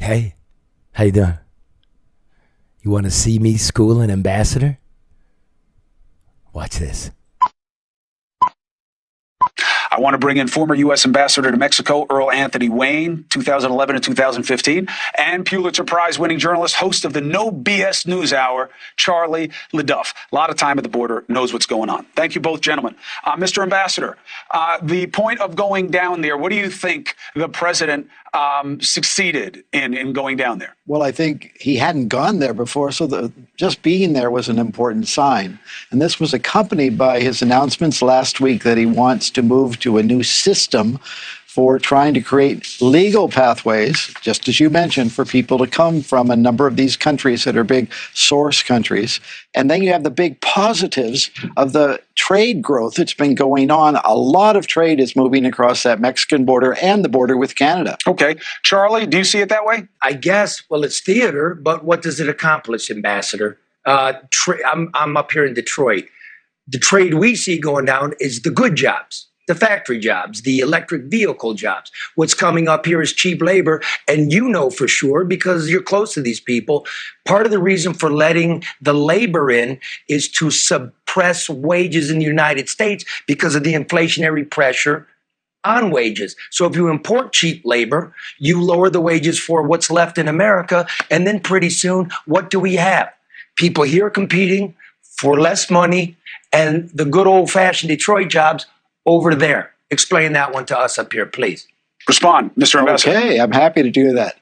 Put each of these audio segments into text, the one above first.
Hey, how you doing? You want to see me school an ambassador? Watch this. I want to bring in former U.S. Ambassador to Mexico, Earl Anthony Wayne, 2011 and 2015, and Pulitzer Prize-winning journalist, host of the No BS News Hour, Charlie LeDuff. A lot of time at the border, knows what's going on. Thank you both, gentlemen. Mr. Ambassador, the point of going down there, what do you think the president succeeded in going down there? Well, I think he hadn't gone there before, so just being there was an important sign. And this was accompanied by his announcements last week that he wants to move to a new system for trying to create legal pathways, just as you mentioned, for people to come from a number of these countries that are big source countries. And then you have the big positives of the trade growth that's been going on. A lot of trade is moving across that Mexican border and the border with Canada. Okay. Charlie, do you see it that way? I guess, well, it's theater, but what does it accomplish, Ambassador? I'm up here in Detroit. The trade we see going down is the good jobs, the factory jobs, the electric vehicle jobs. What's coming up here is cheap labor. And you know for sure, because you're close to these people, part of the reason for letting the labor in is to suppress wages in the United States because of the inflationary pressure on wages. So if you import cheap labor, you lower the wages for what's left in America. And then pretty soon, what do we have? People here competing for less money and the good old-fashioned Detroit jobs over there. Explain that one to us up here, please. Respond, Mr. Ambassador. Okay, I'm happy to do that.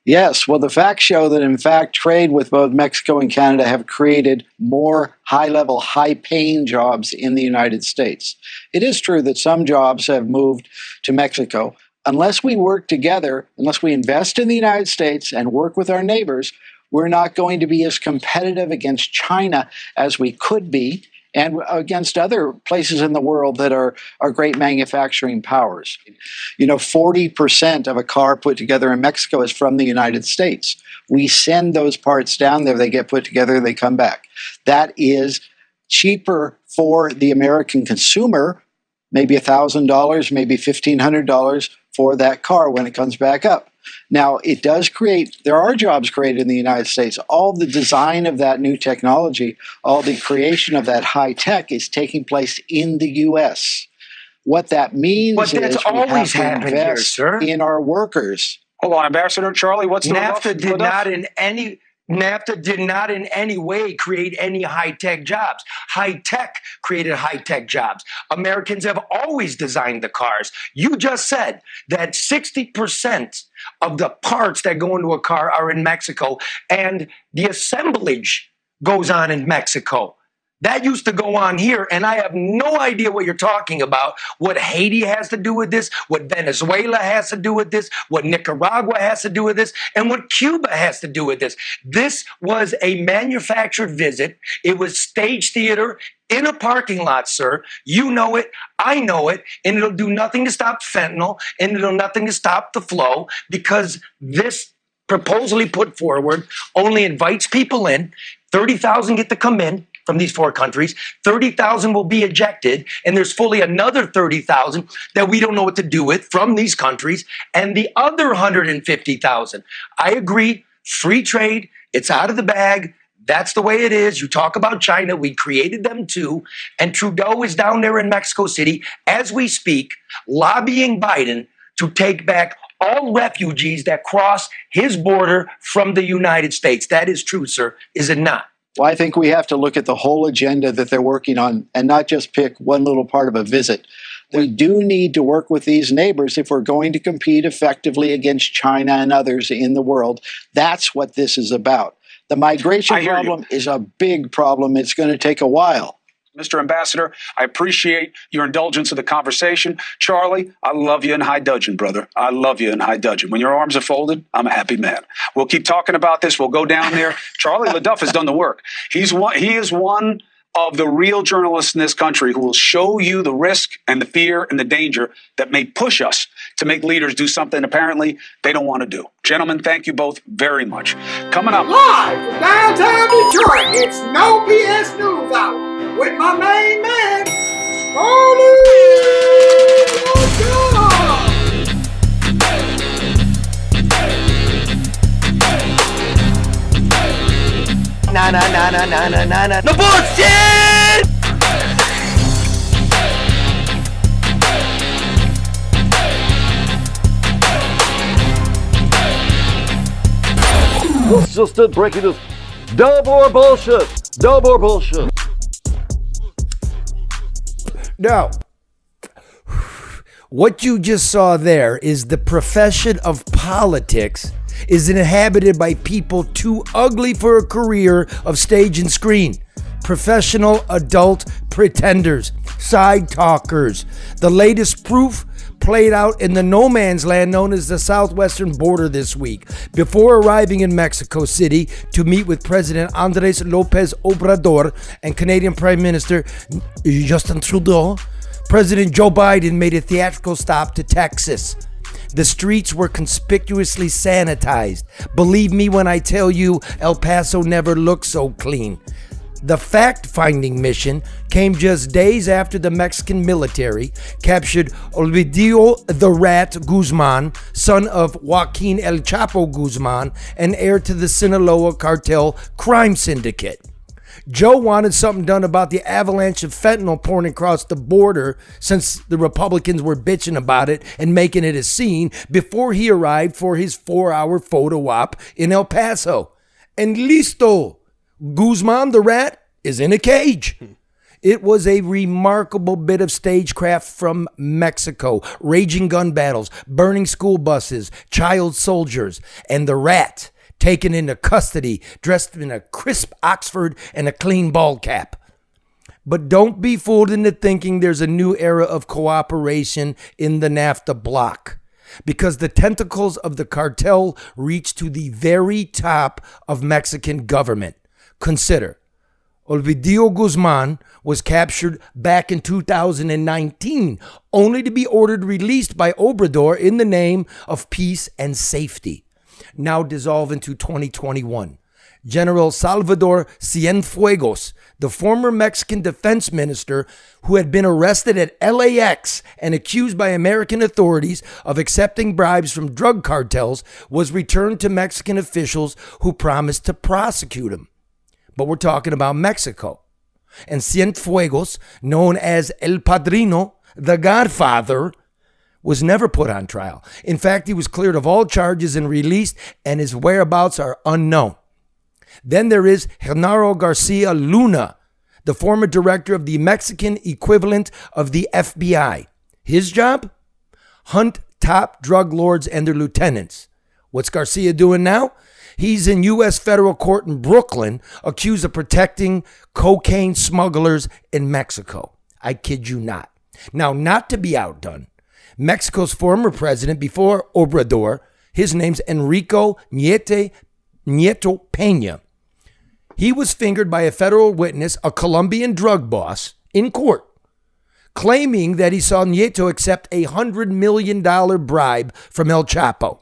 Yes, well, the facts show that, in fact, trade with both Mexico and Canada have created more high-level, high-paying jobs in the United States. It is true that some jobs have moved to Mexico. Unless we work together, unless we invest in the United States and work with our neighbors, we're not going to be as competitive against China as we could be and against other places in the world that are great manufacturing powers. You know, 40% of a car put together in Mexico is from the United States. We send those parts down there, they get put together, they come back. That is cheaper for the American consumer, maybe $1,000, maybe $1,500 for that car when it comes back up. Now, it does create, there are jobs created in the United States. All the design of that new technology, all the creation of that high tech is taking place in the U.S. What that means But that's is we always have to happened here, invest sir. in our workers. Hold on, Ambassador Charlie, what's the NAFTA did LeDuff? not in any way create any high-tech jobs. High-tech created high-tech jobs. Americans have always designed the cars. You just said that 60% of the parts that go into a car are in Mexico, and the assemblage goes on in Mexico. That used to go on here, and I have no idea what you're talking about, what Haiti has to do with this, what Venezuela has to do with this, what Nicaragua has to do with this, and what Cuba has to do with this. This was a manufactured visit. It was stage theater in a parking lot, sir. You know it, I know it, and it'll do nothing to stop fentanyl, and it'll do nothing to stop the flow, because this proposally put forward only invites people in. 30,000 get to come in from these four countries, 30,000 will be ejected, and there's fully another 30,000 that we don't know what to do with from these countries, and the other 150,000. I agree, free trade, it's out of the bag, that's the way it is. You talk about China, we created them too, and Trudeau is down there in Mexico City as we speak, lobbying Biden to take back all refugees that cross his border from the United States. That is true, sir, is it not? Well, I think we have to look at the whole agenda that they're working on and not just pick one little part of a visit. We do need to work with these neighbors if we're going to compete effectively against China and others in the world. That's what this is about. The migration problem is a big problem. It's going to take a while. Mr. Ambassador, I appreciate your indulgence of the conversation. Charlie, I love you in high dudgeon, brother. I love you in high dudgeon. When your arms are folded, I'm a happy man. We'll keep talking about this. We'll go down there. Charlie LeDuff has done the work. He is one of the real journalists in this country who will show you the risk and the fear and the danger that may push us to make leaders do something apparently they don't want to do. Gentlemen, thank you both very much. Coming up. Live from downtown Detroit, it's No BS News Hour with my main man, Charlie LeDuff. na. No bullshit! This just did breaking news. No more bullshit. No more bullshit. Now, what you just saw there is the profession of politics is inhabited by people too ugly for a career of stage and screen. Professional adult pretenders, side talkers. The latest proof played out in the no man's land known as the southwestern border this week. Before arriving in Mexico City to meet with President Andres Lopez Obrador and Canadian Prime Minister Justin Trudeau, President Joe Biden made a theatrical stop to Texas. The streets were conspicuously sanitized. Believe me when I tell you, El Paso never looked so clean. The fact-finding mission came just days after the Mexican military captured Ovidio the Rat Guzman, son of Joaquin El Chapo Guzman, and heir to the Sinaloa cartel crime syndicate. Joe wanted something done about the avalanche of fentanyl pouring across the border since the Republicans were bitching about it and making it a scene before he arrived for his 4-hour photo op in El Paso. And listo! Guzman the Rat is in a cage. It was a remarkable bit of stagecraft from Mexico. Raging gun battles, burning school buses, child soldiers, and the Rat taken into custody, dressed in a crisp Oxford and a clean ball cap. But don't be fooled into thinking there's a new era of cooperation in the NAFTA bloc, because the tentacles of the cartel reach to the very top of Mexican government. Consider, Ovidio Guzman was captured back in 2019, only to be ordered released by Obrador in the name of peace and safety. Now dissolve into 2021. General Salvador Cienfuegos, the former Mexican defense minister who had been arrested at LAX and accused by American authorities of accepting bribes from drug cartels, was returned to Mexican officials who promised to prosecute him. But we're talking about Mexico. And Cienfuegos, known as El Padrino, the Godfather, was never put on trial. In fact, he was cleared of all charges and released, and his whereabouts are unknown. Then there is Genaro Garcia Luna, the former director of the Mexican equivalent of the FBI. His job? Hunt top drug lords and their lieutenants. What's Garcia doing now? He's in U.S. federal court in Brooklyn, accused of protecting cocaine smugglers in Mexico. I kid you not. Now, not to be outdone, Mexico's former president before Obrador, his name's Enrico Nieto Peña. He was fingered by a federal witness, a Colombian drug boss, in court, claiming that he saw Nieto accept a $100 million bribe from El Chapo.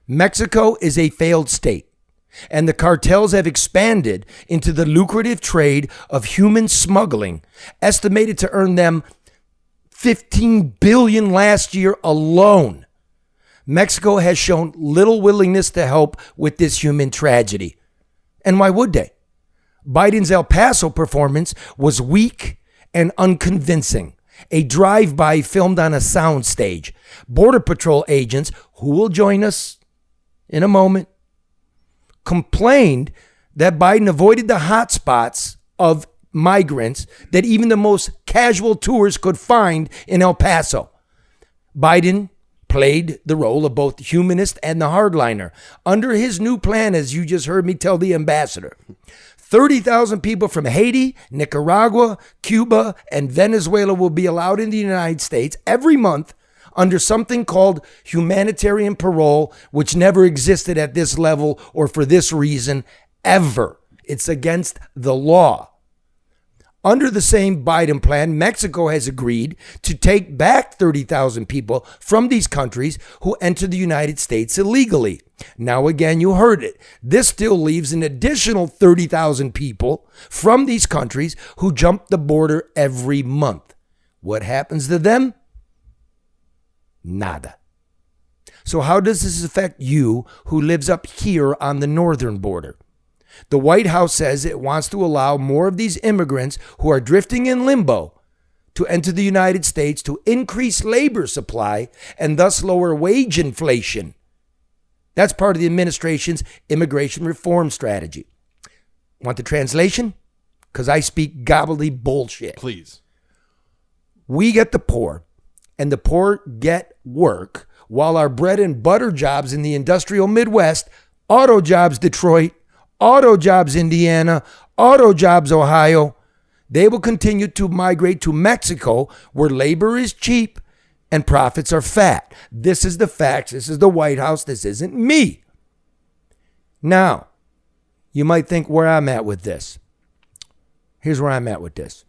Mexico is a failed state, and the cartels have expanded into the lucrative trade of human smuggling, estimated to earn them $15 billion last year alone. Mexico has shown little willingness to help with this human tragedy. And why would they? Biden's El Paso performance was weak and unconvincing. A drive-by filmed on a soundstage. Border Patrol agents, who will join us in a moment, complained that Biden avoided the hot spots of migrants that even the most casual tourists could find in El Paso. Biden played the role of both the humanist and the hardliner. Under his new plan, as you just heard me tell the ambassador, 30,000 people from Haiti, Nicaragua, Cuba, and Venezuela will be allowed in the United States every month under something called humanitarian parole, which never existed at this level or for this reason ever. It's against the law. Under the same Biden plan, Mexico has agreed to take back 30,000 people from these countries who enter the United States illegally. Now, again, you heard it. This still leaves an additional 30,000 people from these countries who jump the border every month. What happens to them? Nada. So how does this affect you who lives up here on the northern border? The White House says it wants to allow more of these immigrants who are drifting in limbo to enter the United States to increase labor supply and thus lower wage inflation. That's part of the administration's immigration reform strategy. Want the translation? Because I speak gobbledygook bullshit. Please. We get the poor, and the poor get work, while our bread and butter jobs in the industrial Midwest, auto jobs Detroit, auto jobs Indiana, auto jobs Ohio, they will continue to migrate to Mexico, where labor is cheap and profits are fat. This is the facts. This is the White House. This isn't me. Now, you might think where I'm at with this. Here's where I'm at with this.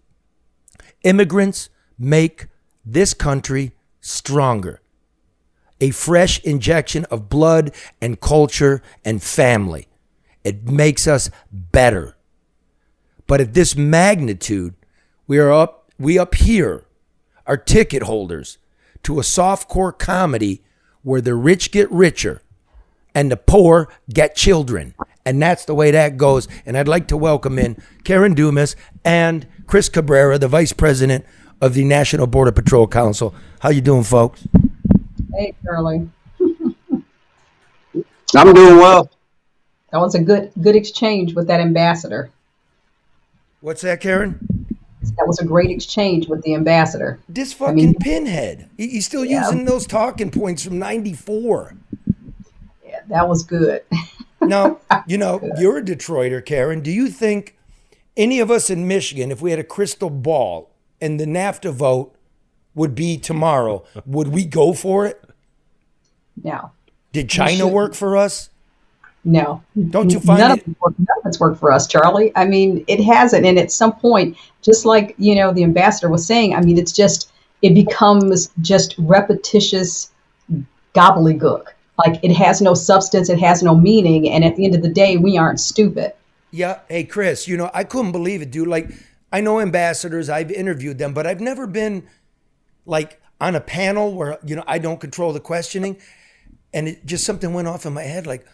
Immigrants make this country stronger. A fresh injection of blood and culture and family. It makes us better. But at this magnitude, we up here are ticket holders to a softcore comedy where the rich get richer and the poor get children. And that's the way that goes. And I'd like to welcome in Karen Dumas and Chris Cabrera, the Vice President of the National Border Patrol Council. How you doing, folks? Hey, Charlie. I'm doing well. That was a good exchange with that ambassador. What's that, Karen? That was a great exchange with the ambassador. This fucking pinhead. He's still using those talking points from 94. Yeah, that was good. Now, you're a Detroiter, Karen. Do you think any of us in Michigan, if we had a crystal ball and the NAFTA vote would be tomorrow, would we go for it? No. Did China work for us? No. Don't you find none of it's worked for us, Charlie. I mean, it hasn't. And at some point, just like, the ambassador was saying, I mean, it becomes just repetitious gobbledygook. Like, it has no substance, it has no meaning. And at the end of the day, we aren't stupid. Yeah. Hey, Chris, I couldn't believe it, dude. Like, I know ambassadors, I've interviewed them, but I've never been like on a panel where, I don't control the questioning. And it just something went off in my head. Like,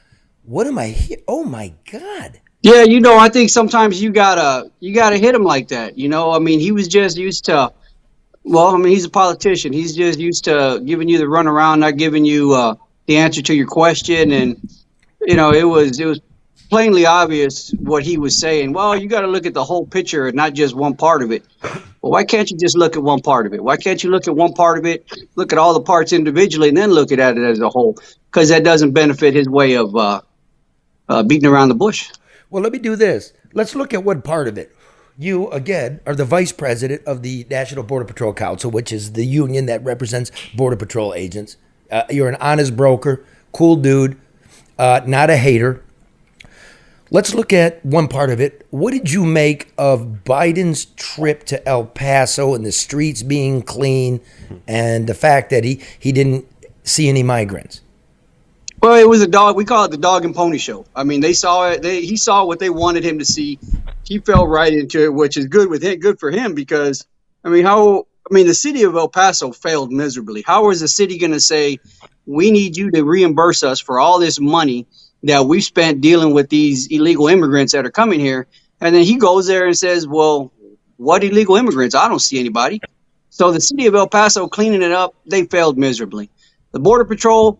what am I here? Oh my God. Yeah, I think sometimes you gotta hit him like that. I mean, he was just used to, he's a politician. He's just used to giving you the runaround, not giving you the answer to your question. And, it was plainly obvious what he was saying. Well, you got to look at the whole picture and not just one part of it. Well, why can't you just look at one part of it? Why can't you look at one part of it, look at all the parts individually, and then look at it as a whole? Because that doesn't benefit his way of beating around the bush. Well, let me do this. Let's look at one part of it. You, again, are the vice president of the National Border Patrol Council, which is the union that represents Border Patrol agents. You're an honest broker, cool dude, not a hater. Let's look at one part of it. What did you make of Biden's trip to El Paso and the streets being clean and the fact that he didn't see any migrants? Well, it was we call it the dog and pony show. I mean, they saw it. He saw what they wanted him to see. He fell right into it, which is good for him because, the city of El Paso failed miserably. How is the city going to say, we need you to reimburse us for all this money that we spent dealing with these illegal immigrants that are coming here? And then he goes there and says, well, what illegal immigrants? I don't see anybody. So the city of El Paso cleaning it up, they failed miserably. The Border Patrol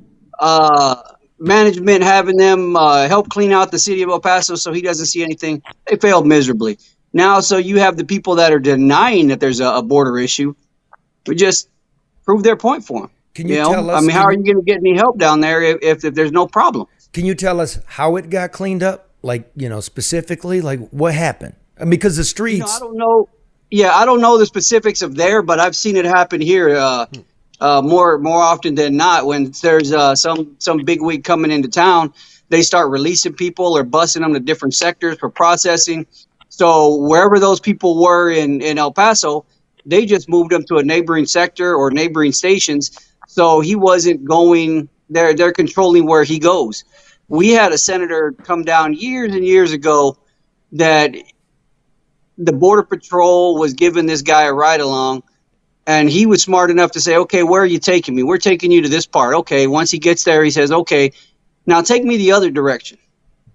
management having them help clean out the city of El Paso so he doesn't see anything, they failed miserably. Now, so you have the people that are denying that there's a border issue, but just prove their point for him. Can you tell us? How are you going to get any help down there if there's no problem? Can you tell us how it got cleaned up? Like, specifically, like what happened? Because the streets. I don't know. Yeah, I don't know the specifics of there, but I've seen it happen here more often than not. When there's some bigwig coming into town, they start releasing people or busing them to different sectors for processing. So wherever those people were in El Paso, they just moved them to a neighboring sector or neighboring stations. So he wasn't going there. They're controlling where he goes. We had a senator come down years and years ago that the Border Patrol was giving this guy a ride along, and he was smart enough to say, okay, where are you taking me? We're taking you to this part. Okay. Once he gets there, he says, okay, now take me the other direction.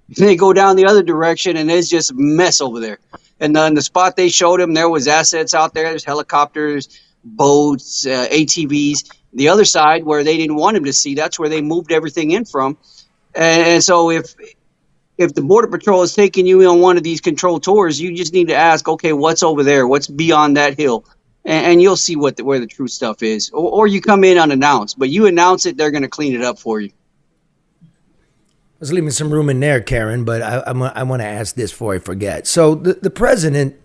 They go down the other direction, and it's just a mess over there. And then the spot they showed him, there was assets out there. There's helicopters, boats, ATVs. The other side, where they didn't want him to see, that's where they moved everything in from. And so if the Border Patrol is taking you on one of these controlled tours, you just need to ask, okay, what's over there? What's beyond that hill? And you'll see where the true stuff is. Or you come in unannounced, but you announce it, they're going to clean it up for you. I was leaving some room in there, Karen, but I want to ask this before I forget. So the president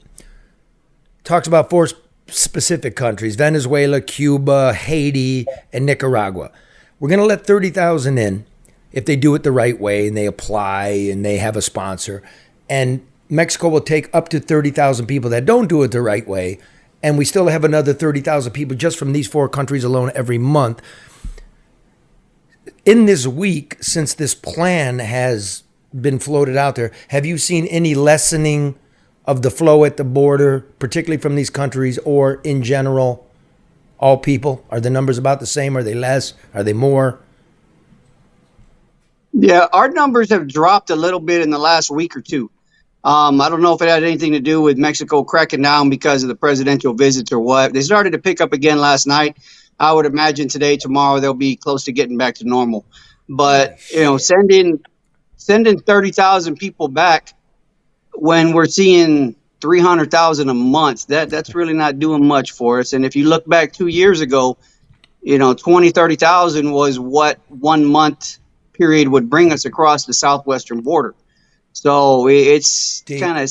talks about 4 specific countries: Venezuela, Cuba, Haiti, and Nicaragua. We're going to let 30,000 in if they do it the right way and they apply and they have a sponsor. And Mexico will take up to 30,000 people that don't do it the right way. And we still have another 30,000 people just from these 4 countries alone every month. In this week, since this plan has been floated out there, have you seen any lessening of the flow at the border, particularly from these countries, or in general, all people? Are the numbers about the same? Are they less? Are they more? Yeah, our numbers have dropped a little bit in the last week or two. I don't know if it had anything to do with Mexico cracking down because of the presidential visits or what. They started to pick up again last night. I would imagine today, tomorrow, they'll be close to getting back to normal. But, sending 30,000 people back when we're seeing 300,000 a month, that's really not doing much for us. And if you look back 2 years ago, 30,000 was what 1 month period would bring us across the southwestern border. So it's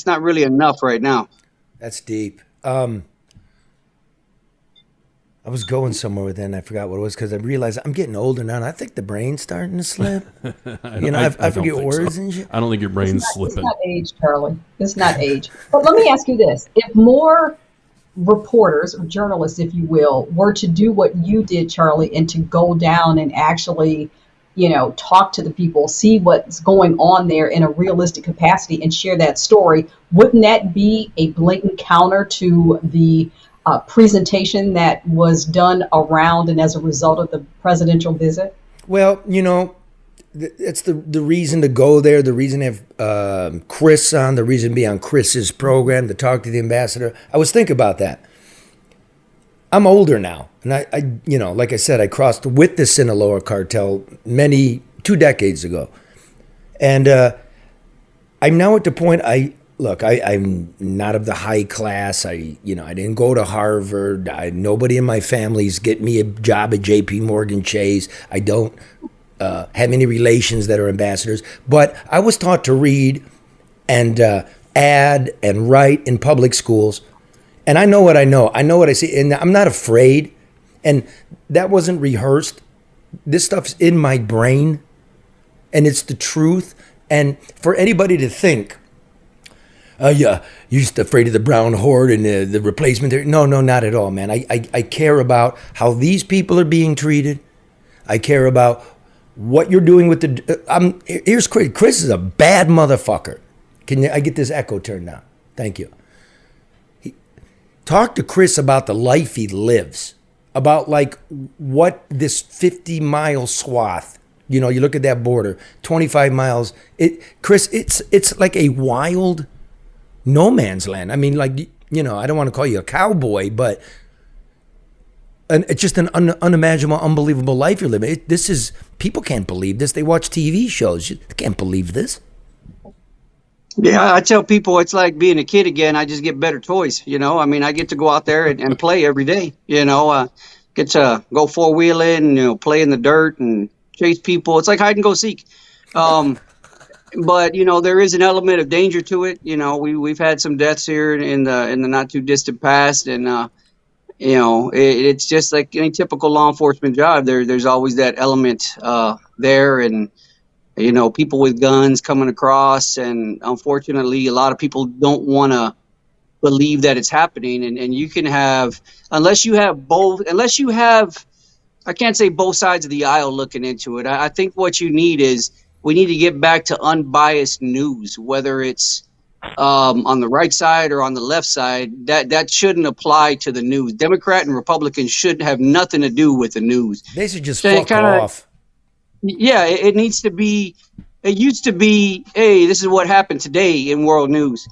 not really enough right now. That's deep. I was going somewhere with that, and I forgot what it was because I realized I'm getting older now, and I think the brain's starting to slip. I forget words and shit. I don't think your brain's slipping. It's not age, Charlie. It's not age. But let me ask you this. If more reporters or journalists, if you will, were to do what you did, Charlie, and to go down and actually, talk to the people, see what's going on there in a realistic capacity and share that story, wouldn't that be a blatant counter to the presentation that was done around and as a result of the presidential visit? Well, it's the reason to go there, the reason to have Chris on, the reason to be on Chris's program, to talk to the ambassador. I was thinking about that. I'm older now, and I like I said, I crossed with the Sinaloa cartel 2 decades ago, and I'm now at the point I'm not of the high class. I didn't go to Harvard. Nobody in my family's getting me a job at J.P. Morgan Chase. I don't have any relations that are ambassadors. But I was taught to read and add and write in public schools. And I know what I know. I know what I see. And I'm not afraid. And that wasn't rehearsed. This stuff's in my brain. And it's the truth. And for anybody to think, you're just afraid of the brown horde and the replacement there. No, not at all, man. I care about how these people are being treated. I care about what you're doing with the... here's Chris. Chris is a bad motherfucker. Can I get this echo turned down? Thank you. Talk to Chris about the life he lives, about what this 50-mile swath, you look at that border, 25 miles. Chris, it's like a wild no man's land. I mean, I don't want to call you a cowboy, but it's just an unimaginable, unbelievable life you're living. People can't believe this. They watch TV shows. They can't believe this. Yeah, I tell people it's like being a kid again. I just get better toys, I get to go out there and play every day, get to go four-wheeling, play in the dirt and chase people. It's like hide and go seek. But, there is an element of danger to it. We've had some deaths here in the not too distant past. And, it's just like any typical law enforcement job. There's always that element there. And, people with guns coming across. And unfortunately, a lot of people don't want to believe that it's happening. And you can have, unless you have, I can't say both sides of the aisle looking into it. I think what you need is, we need to get back to unbiased news, whether it's on the right side or on the left side. That shouldn't apply to the news. Democrat and Republican should have nothing to do with the news. They should just fuck off. Yeah, it needs to be it used to be, hey, this is what happened today in world news.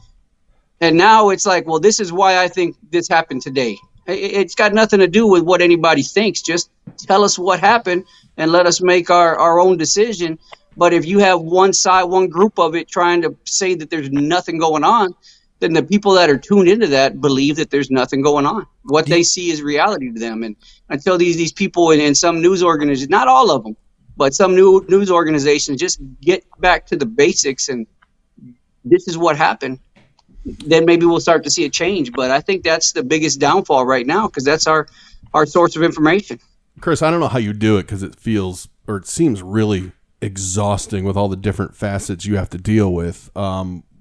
And now it's like, well, this is why I think this happened today. It's got nothing to do with what anybody thinks. Just tell us what happened and let us make our own decision. But if you have one side, one group of it trying to say that there's nothing going on, then the people that are tuned into that believe that there's nothing going on. What they see is reality to them. And until these people in some news organizations, not all of them, but some news organizations just get back to the basics and this is what happened, then maybe we'll start to see a change. But I think that's the biggest downfall right now because that's our source of information. Chris, I don't know how you do it because it feels or it seems really exhausting with all the different facets you have to deal with.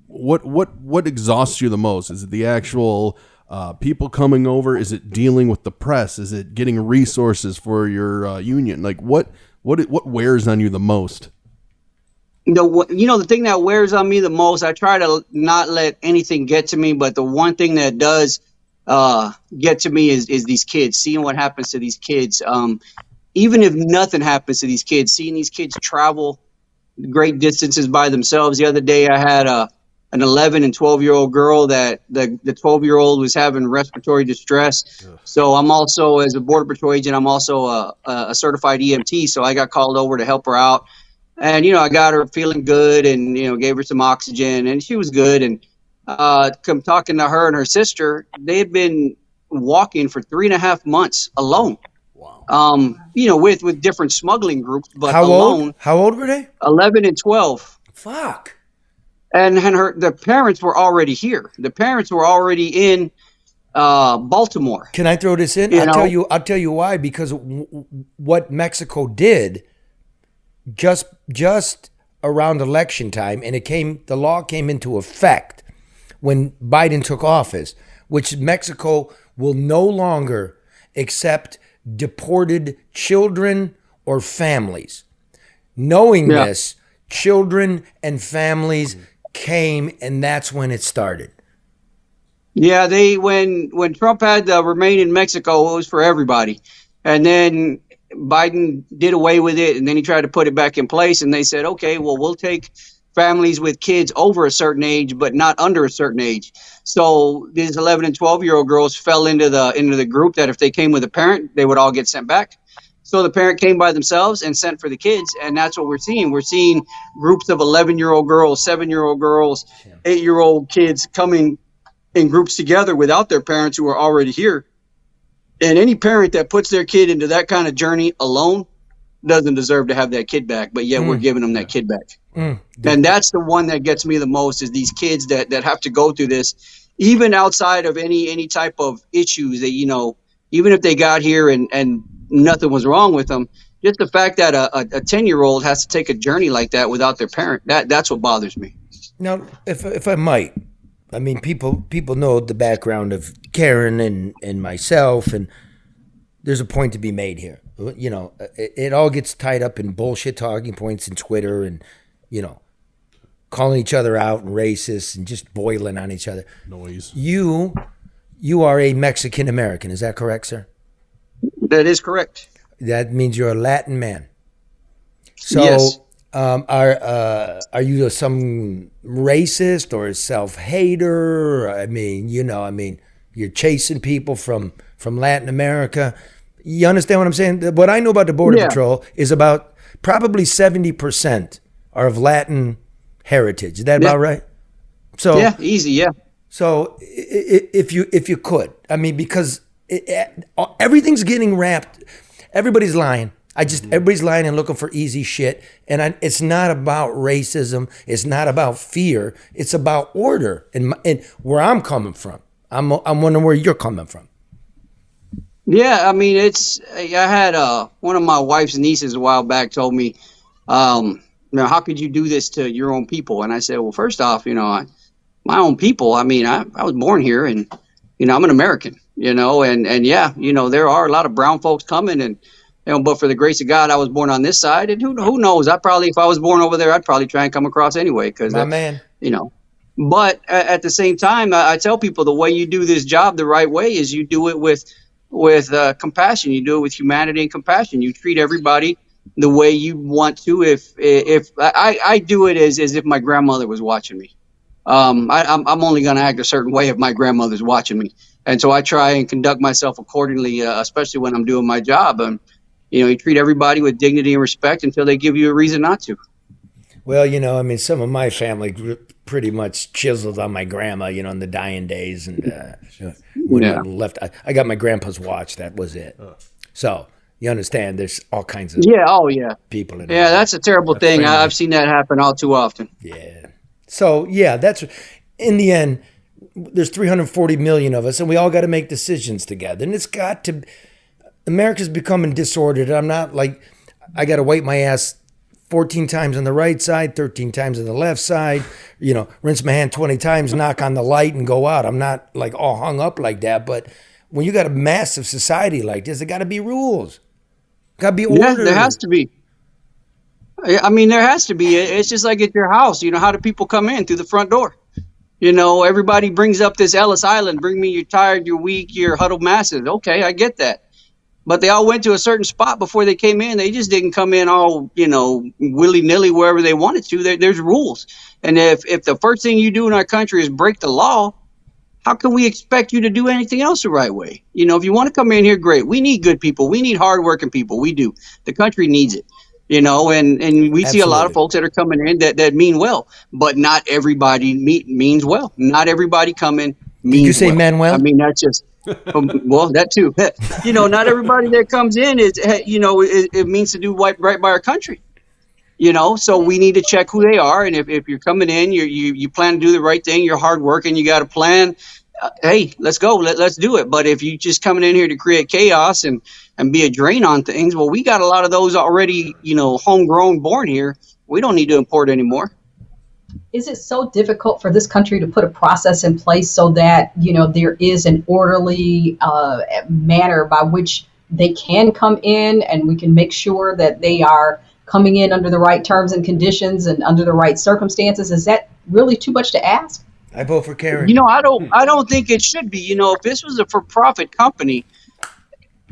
What exhausts you the most? Is it the actual people coming over? Is it dealing with the press? Is it getting resources for your union? Like what wears on you the most? The thing that wears on me the most, I try to not let anything get to me, but the one thing that does get to me is these kids, seeing what happens to these kids. Even if nothing happens to these kids, seeing these kids travel great distances by themselves. The other day I had an 11 and 12-year-old girl that the 12-year-old was having respiratory distress. Ugh. So I'm also, as a Border Patrol agent, I'm also a certified EMT. So I got called over to help her out. And, I got her feeling good and, gave her some oxygen and she was good. And come talking to her and her sister, they had been walking for 3.5 months alone. Wow. With different smuggling groups, but alone. How old were they? 11 and 12. Fuck. And the parents were already here. The parents were already in Baltimore. Can I throw this in? I'll tell you why. Because what Mexico did just around election time, and the law came into effect when Biden took office, which Mexico will no longer accept deported children or families. Knowing this, children and families came, and that's when it started. Yeah, when Trump had the Remain in Mexico, it was for everybody. And then Biden did away with it, and then he tried to put it back in place, and they said, okay, well, we'll take families with kids over a certain age, but not under a certain age. So these 11 and 12-year-old girls fell into the group that if they came with a parent, they would all get sent back. So the parent came by themselves and sent for the kids, and that's what we're seeing. We're seeing groups of 11-year-old girls, 7-year-old girls, 8-year-old kids coming in groups together without their parents who are already here. And any parent that puts their kid into that kind of journey alone doesn't deserve to have that kid back, but yet we're giving them that kid back. And that's the one that gets me the most is these kids that have to go through this, even outside of any type of issues that, even if they got here and nothing was wrong with them, just the fact that a 10-year-old has to take a journey like that without their parent, that's what bothers me. Now, if I might, I mean, people know the background of Karen and myself, and there's a point to be made here. It all gets tied up in bullshit talking points in Twitter and, calling each other out and racist and just boiling on each other. Noise. You are a Mexican American. Is that correct, sir? That is correct. That means you're a Latin man. So, yes. Are you some racist or a self-hater? I mean, you're chasing people from Latin America. You understand what I'm saying? What I know about the Border Patrol is about probably 70% are of Latin heritage. Is that about right? So easy, yeah. So if you could, I mean, because everything's getting wrapped. Everybody's lying. Everybody's lying and looking for easy shit. And it's not about racism. It's not about fear. It's about order. And where I'm coming from, I'm wondering where you're coming from. Yeah, I mean, I had one of my wife's nieces a while back told me, how could you do this to your own people? And I said, well, first off, my own people. I mean, I was born here, and I'm an American. There are a lot of brown folks coming, and but for the grace of God, I was born on this side, and who knows? If I was born over there, I'd probably try and come across anyway. Because my man, But at the same time, I tell people the way you do this job the right way is you do it with compassion. You do it with humanity and compassion. You treat everybody the way you want to. If I do it as if my grandmother was watching me. I'm only going to act a certain way if my grandmother's watching me, and so I try and conduct myself accordingly, especially when I'm doing my job. And you treat everybody with dignity and respect until they give you a reason not to. Well, I mean, some of my family pretty much chiseled on my grandma, in the dying days. And when I left, I got my grandpa's watch. That was it. So you understand there's all kinds of people in Yeah, that's a terrible thing. I've seen that happen all too often. Yeah. So, that's in the end, there's 340 million of us, and we all got to make decisions together. And America's becoming disordered. I'm not like, I got to wipe my ass 14 times on the right side, 13 times on the left side, rinse my hand 20 times, knock on the light and go out. I'm not like all hung up like that. But when you got a massive society like this, there got to be rules. Got to be order. Yeah, there has to be. I mean, there has to be. It's just like at your house. How do people come in through the front door? Everybody brings up this Ellis Island. Bring me your tired, your weak, your huddled masses. Okay, I get that. But they all went to a certain spot before they came in. They just didn't come in all, willy-nilly wherever they wanted to. There's rules. And if the first thing you do in our country is break the law, how can we expect you to do anything else the right way? If you want to come in here, great. We need good people. We need hardworking people. We do. The country needs it. And we see a lot of folks that are coming in that mean well, but not everybody means well. Not everybody coming means well. Did you say Manuel? I mean, that's just... well, that too. Not everybody that comes in is, it means to do right by our country. So we need to check who they are. And if you're coming in, you plan to do the right thing, you're hard working, you got a plan. Hey, let's go. Let's do it. But if you just coming in here to create chaos and be a drain on things, well, we got a lot of those already, homegrown, born here. We don't need to import anymore. Is it so difficult for this country to put a process in place so that, there is an orderly manner by which they can come in and we can make sure that they are coming in under the right terms and conditions and under the right circumstances? Is that really too much to ask? I vote for Karen. I don't think it should be. If this was a for-profit company,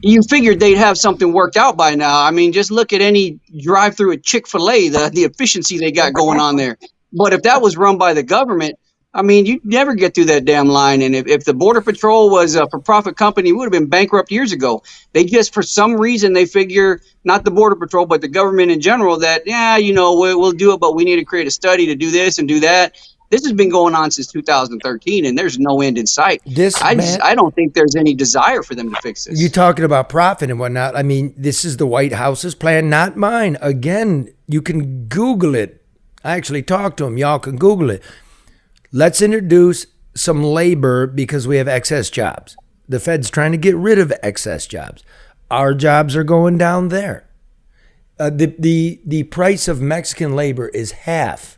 you figured they'd have something worked out by now. I mean, just look at any drive-through at Chick-fil-A, the efficiency they got going on there. But if that was run by the government, I mean, you'd never get through that damn line. And if the Border Patrol was a for-profit company, it would have been bankrupt years ago. They just, for some reason, they figure, not the Border Patrol, but the government in general, that, we'll do it, but we need to create a study to do this and do that. This has been going on since 2013, and there's no end in sight. I don't think there's any desire for them to fix this. You talking about profit and whatnot. I mean, this is the White House's plan, not mine. Again, you can Google it. I actually talked to him. Y'all can Google it. Let's introduce some labor because we have excess jobs. The Fed's trying to get rid of excess jobs. Our jobs are going down there. The price of Mexican labor is half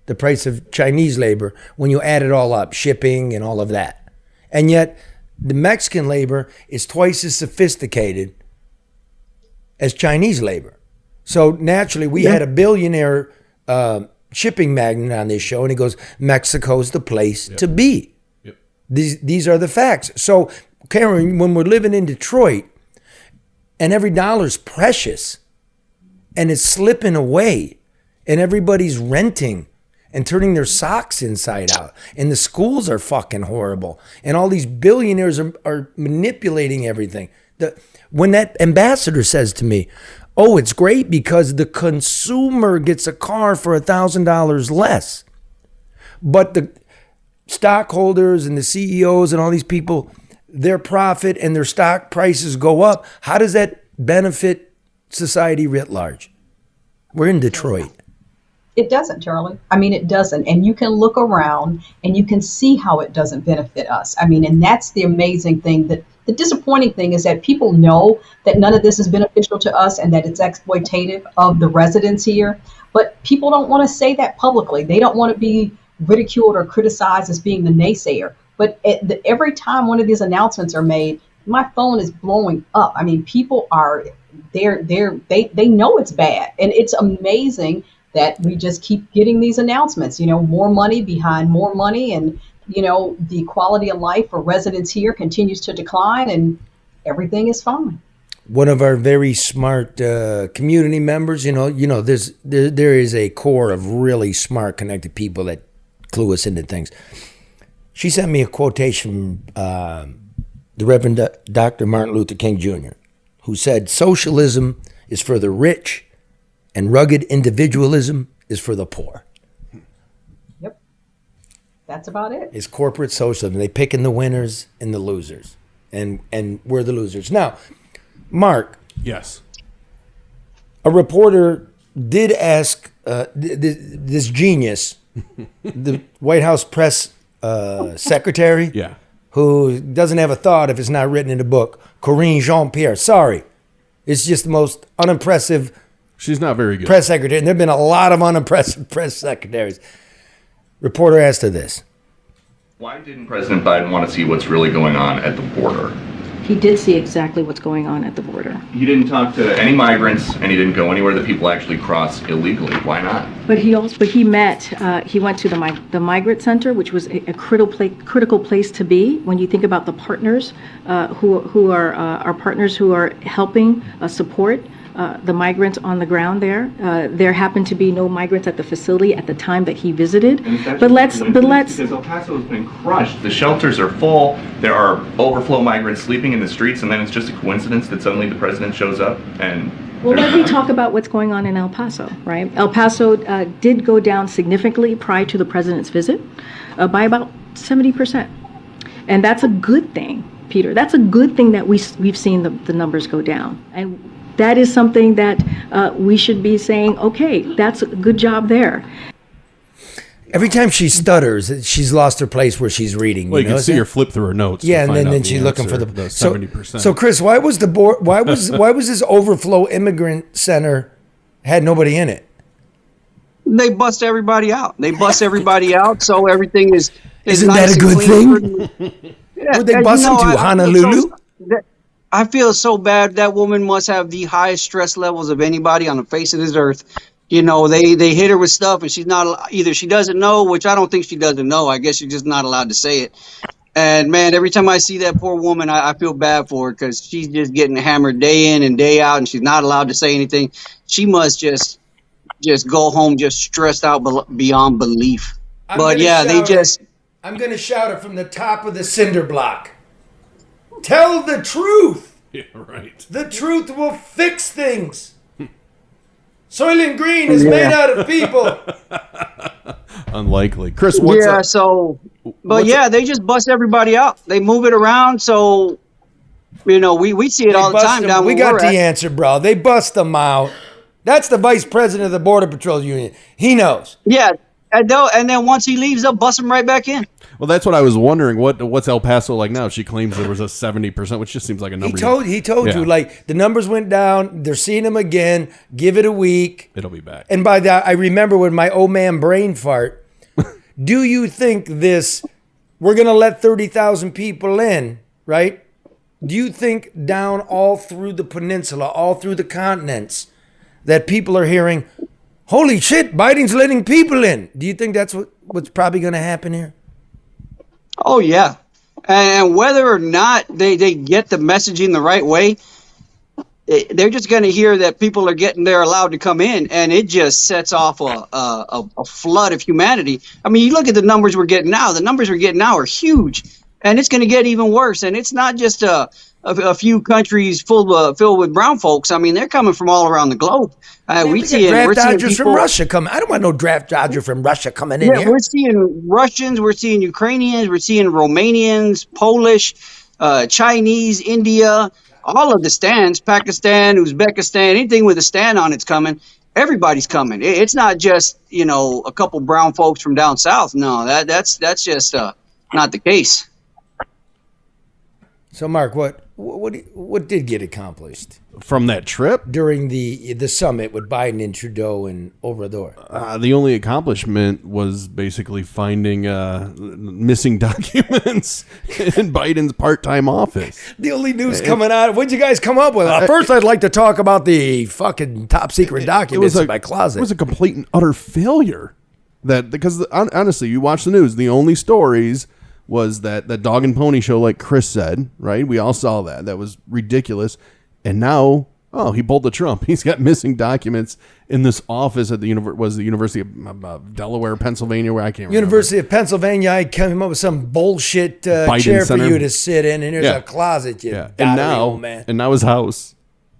the price of Chinese labor when you add it all up, shipping and all of that. And yet the Mexican labor is twice as sophisticated as Chinese labor. So naturally we had a billionaire shipping magnate on this show, and he goes, Mexico's the place to be. Yep. These are the facts. So, Karen, when we're living in Detroit, and every dollar's precious, and it's slipping away, and everybody's renting and turning their socks inside out, and the schools are fucking horrible, and all these billionaires are manipulating everything. When that ambassador says to me, oh, it's great because the consumer gets a car for $1,000 less. But the stockholders and the CEOs and all these people, their profit and their stock prices go up. How does that benefit society writ large? We're in Detroit. It doesn't, Charlie. I mean, it doesn't. And you can look around and you can see how it doesn't benefit us. I mean, and that's the amazing thing. That the disappointing thing is that people know that none of this is beneficial to us and that it's exploitative of the residents here. But people don't want to say that publicly. They don't want to be ridiculed or criticized as being the naysayer. But every time one of these announcements are made, my phone is blowing up. I mean, people are they know it's bad. And it's amazing that we just keep getting these announcements, more money behind more money. And, the quality of life for residents here continues to decline and everything is fine. one of our very smart community members. There is a core of really smart, connected people that clue us into things. She sent me a quotation from the Reverend Dr. Martin Luther King Jr., who said, "Socialism is for the rich, and rugged individualism is for the poor." Yep. That's about it. It's corporate socialism. They pick in the winners and the losers, and we're the losers. Now, Mark. Yes. A reporter did ask this genius, the White House press secretary, Yeah. who doesn't have a thought if it's not written in the book, Corinne Jean-Pierre. Sorry. It's just the most unimpressive She's not very good. press secretary. And there have been a lot of unimpressive press secretaries. Reporter asked her this. Why didn't President Biden want to see what's really going on at the border? He did see exactly what's going on at the border. He didn't talk to any migrants, and he didn't go anywhere that people actually cross illegally. Why not? But he went to the migrant center, which was a critical place to be when you think about the partners who are our partners who are helping support the migrants on the ground there. There happened to be no migrants at the facility at the time that he visited. But let's because El Paso has been crushed. The shelters are full. There are overflow migrants sleeping in the streets, and then it's just a coincidence that suddenly the president shows up and. Well, let me talk about what's going on in El Paso, right? El Paso did go down significantly prior to the president's visit by about 70%. And that's a good thing, Peter. That's a good thing that we've seen the numbers go down. And that is something that we should be saying, okay, that's a good job there. Every time she stutters, she's lost her place where she's reading. Well, you can see her flip through her notes. Yeah, and then she's looking for the 70%. So, Chris, why was the board? Why was this overflow immigrant center had nobody in it? They bust everybody out. So everything is Isn't nice that a good thing? Yeah, Would they bust them to Honolulu? I feel so bad. That woman must have the highest stress levels of anybody on the face of this earth. You know, they hit her with stuff, and she's not, either she doesn't know, which I don't think she doesn't know. I guess she's just not allowed to say it. And man, every time I see that poor woman, I feel bad for her because she's just getting hammered day in and day out, and she's not allowed to say anything. She must just go home just stressed out beyond belief. I'm but yeah, I'm going to shout it from the top of the cinder block. Tell the truth. Yeah, right. The truth will fix things. Soylent Green is made out of people. Unlikely. Chris, what's up? They just bust everybody out. They move it around. So, you know, we see it all the time down We where got the answer, bro. They bust them out. That's the vice president of the Border Patrol Union. He knows. Yeah. And then once he leaves, they'll bust him right back in. Well, that's what I was wondering. What's El Paso like now? She claims there was a 70%, which just seems like a number. He told you, like, the numbers went down. They're seeing them again. Give it a week. It'll be back. And by that, I remember when my old man brain fart. Do you think we're going to let 30,000 people in, right? Do you think down all through the peninsula, all through the continents, that people are hearing, holy shit, Biden's letting people in? Do you think that's what's probably going to happen here? Oh, yeah. And whether or not they get the messaging the right way, they're just going to hear that people are they're allowed to come in, and it just sets off a flood of humanity. I mean, you look at the numbers we're getting now. The numbers we're getting now are huge, and it's going to get even worse. And it's not just a few countries filled with brown folks. I mean, they're coming from all around the globe. We're seeing dodgers from Russia coming. I don't want no draft dodger from Russia coming in here. We're seeing Russians, we're seeing Ukrainians, we're seeing Romanians, Polish, Chinese, India, all of the stands, Pakistan, Uzbekistan, anything with a stand on it's coming. Everybody's coming. It's not just, you know, a couple brown folks from down south. No, that's just not the case. So, Mark, what did get accomplished from that trip during the summit with Biden and Trudeau and Obrador? The only accomplishment was basically finding missing documents in Biden's part-time office. The only news coming out. What'd you guys come up with? First, I'd like to talk about the fucking top secret documents in my closet. It was a complete and utter failure. Because honestly, you watch the news, the only stories was that dog and pony show, like Chris said, right? We all saw that. That was ridiculous. And now, he pulled the Trump. He's got missing documents in this office at the University of Delaware, Pennsylvania, where I can't remember. University of Pennsylvania. I came up with some bullshit chair Center. for you to sit in, and there's a closet. And now his house.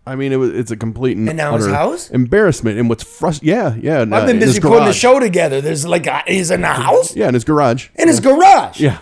I mean, it's a complete and now his utter house? embarrassment. And what's frustrating? Yeah. I've been busy putting the show together. There's he's in the house. Yeah, in his garage. In his garage. Yeah.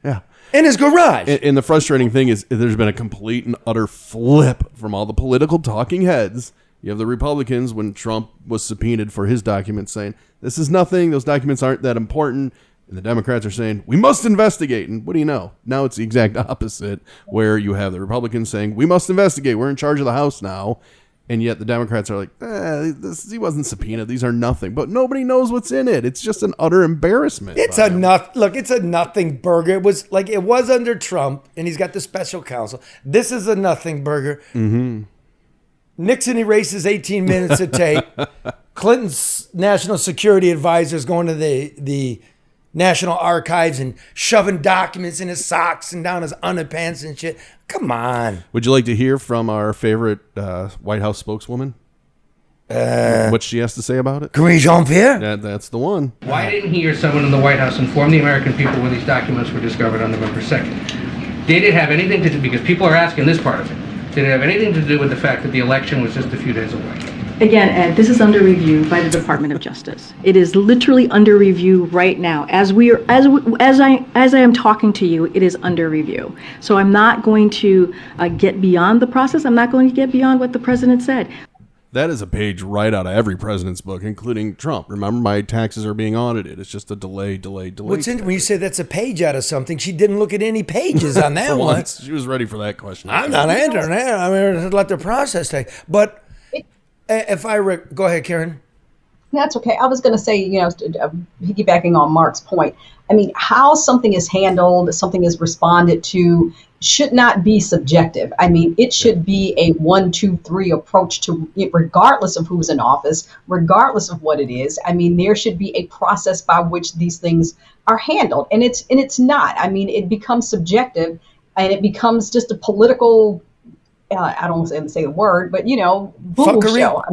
Yeah. In his garage. And the frustrating thing is there's been a complete and utter flip from all the political talking heads. You have the Republicans when Trump was subpoenaed for his documents saying, this is nothing. Those documents aren't that important. And the Democrats are saying, we must investigate. And what do you know? Now it's the exact opposite, where you have the Republicans saying, we must investigate. We're in charge of the House now. And yet the Democrats are like, he wasn't subpoenaed. These are nothing. But nobody knows what's in it. It's just an utter embarrassment. It's a nothing burger. It was under Trump, and he's got the special counsel. This is a nothing burger. Mm-hmm. Nixon erases 18 minutes of tape. Clinton's national security advisors going to the National Archives and shoving documents in his socks and down his underpants and shit. Come on. Would you like to hear from our favorite White House spokeswoman? What she has to say about it? Karine Jean-Pierre? That's the one. Why didn't he or someone in the White House inform the American people when these documents were discovered on November 2nd? Did it have anything to do, because people are asking this part of it, did it have anything to do with the fact that the election was just a few days away? Again, Ed, this is under review by the Department of Justice. It is literally under review right now. As I am talking to you, it is under review. So I'm not going to get beyond the process. I'm not going to get beyond what the president said. That is a page right out of every president's book, including Trump. Remember, my taxes are being audited. It's just a delay. What's when you say that's a page out of something, she didn't look at any pages on that one. Once, she was ready for that question. I'm not answering that. I mean, let the process take. But if go ahead, Karen. That's okay. I was going to say, piggybacking on Mark's point, I mean, how something is handled, something is responded to, should not be subjective. I mean, it should be a 1, 2, 3 approach to it, regardless of who's in office, regardless of what it is. I mean, there should be a process by which these things are handled, and it's not. I mean, it becomes subjective, and it becomes just a political. I don't want to say the word, but boo show.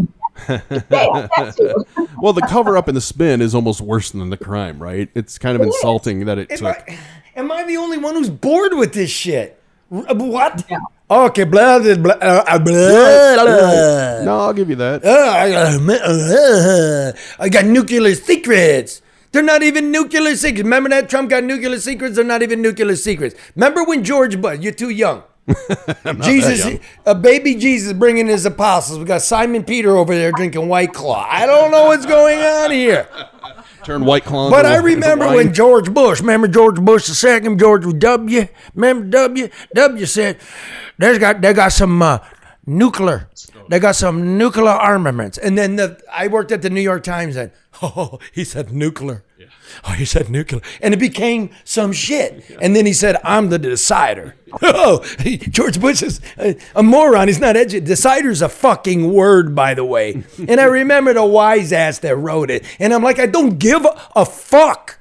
Well, the cover up and the spin is almost worse than the crime, right? It's kind of insulting that it took. Am I the only one who's bored with this shit? What? Yeah. Okay, blah, blah, blah, blah, blah. No, I'll give you that. I got nuclear secrets. They're not even nuclear secrets. Remember that Trump got nuclear secrets? They're not even nuclear secrets. Remember when George Bush, you're too young. Jesus, a baby Jesus bringing his apostles. We got Simon Peter over there drinking White Claw. I don't know what's going on here. Turn White Claw. But I remember when George Bush, remember George Bush II, George W. Remember W? W said, they got some nuclear. They got some nuclear armaments. And then I worked at the New York Times and he said nuclear. Yeah. Oh, he said nuclear. And it became some shit. Yeah. And then he said, I'm the decider. George Bush is a moron. He's not educated. Decider's a fucking word, by the way. And I remember the wise ass that wrote it. And I'm like, I don't give a fuck.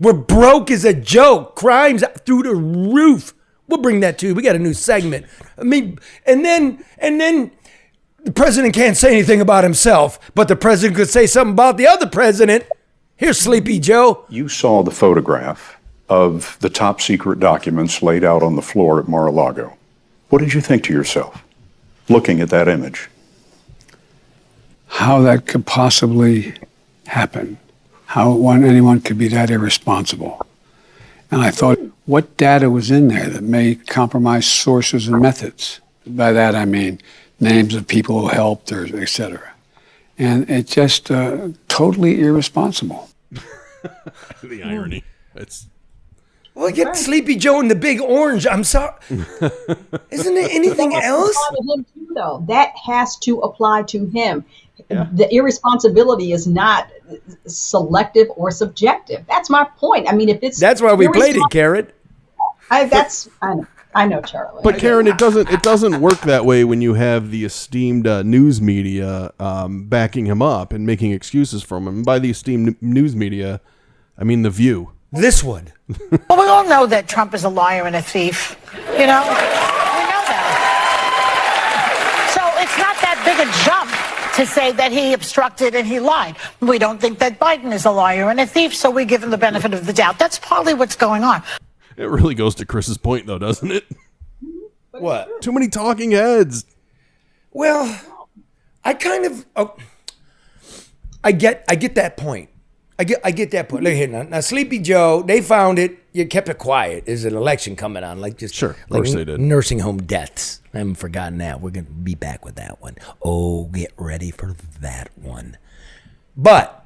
We're broke as a joke. Crime's through the roof. We'll bring that to you. We got a new segment. I mean, and then the president can't say anything about himself, but the president could say something about the other president. Here's Sleepy Joe. You saw the photograph of the top secret documents laid out on the floor at Mar-a-Lago. What did you think to yourself, looking at that image? How that could possibly happen. How anyone could be that irresponsible. And I thought, what data was in there that may compromise sources and methods? By that I mean names of people who helped, or et cetera. And it's just totally irresponsible. The irony. It's. Well, get Sleepy Joe and the Big Orange. I'm sorry. Isn't there anything else? Him too, though. That has to apply to him. Yeah. The irresponsibility is not selective or subjective. That's my point. I mean, if it's that's why we played it, Karen. I know, Charlie. But Karen, it doesn't work that way when you have the esteemed news media backing him up and making excuses for him. And by the esteemed news media, I mean The View. This one. Well, we all know that Trump is a liar and a thief. We know that. take a jump to say that he obstructed and he lied. We don't think that Biden is a liar and a thief, so we give him the benefit of the doubt. That's partly what's going on. It really goes to Chris's point, though, doesn't it? What? Too many talking heads. Well, I kind of, I get that point. I get that point. Look here now, Sleepy Joe, they found it. You kept it quiet. There's an election coming on, like just sure, of course they did. Nursing home deaths. I haven't forgotten that. We're gonna be back with that one. Oh, get ready for that one. But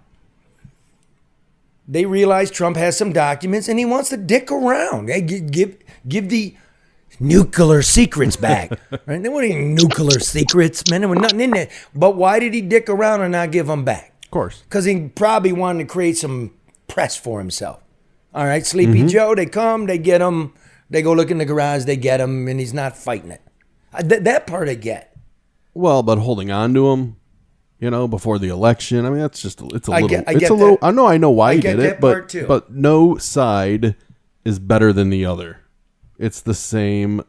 they realize Trump has some documents, and he wants to dick around. Hey, give the nuclear secrets back. Right? There weren't any nuclear secrets, man. There was nothing in there. But why did he dick around and not give them back? Of course. Because he probably wanted to create some press for himself. All right, Sleepy Joe, they come, they get him, they go look in the garage, they get him, and he's not fighting it. That part I get. Well, but holding on to him, before the election, I mean, that's just, it's a little, I get a little, that. I know why he get did that it, part too. but no side is better than the other. It's the same.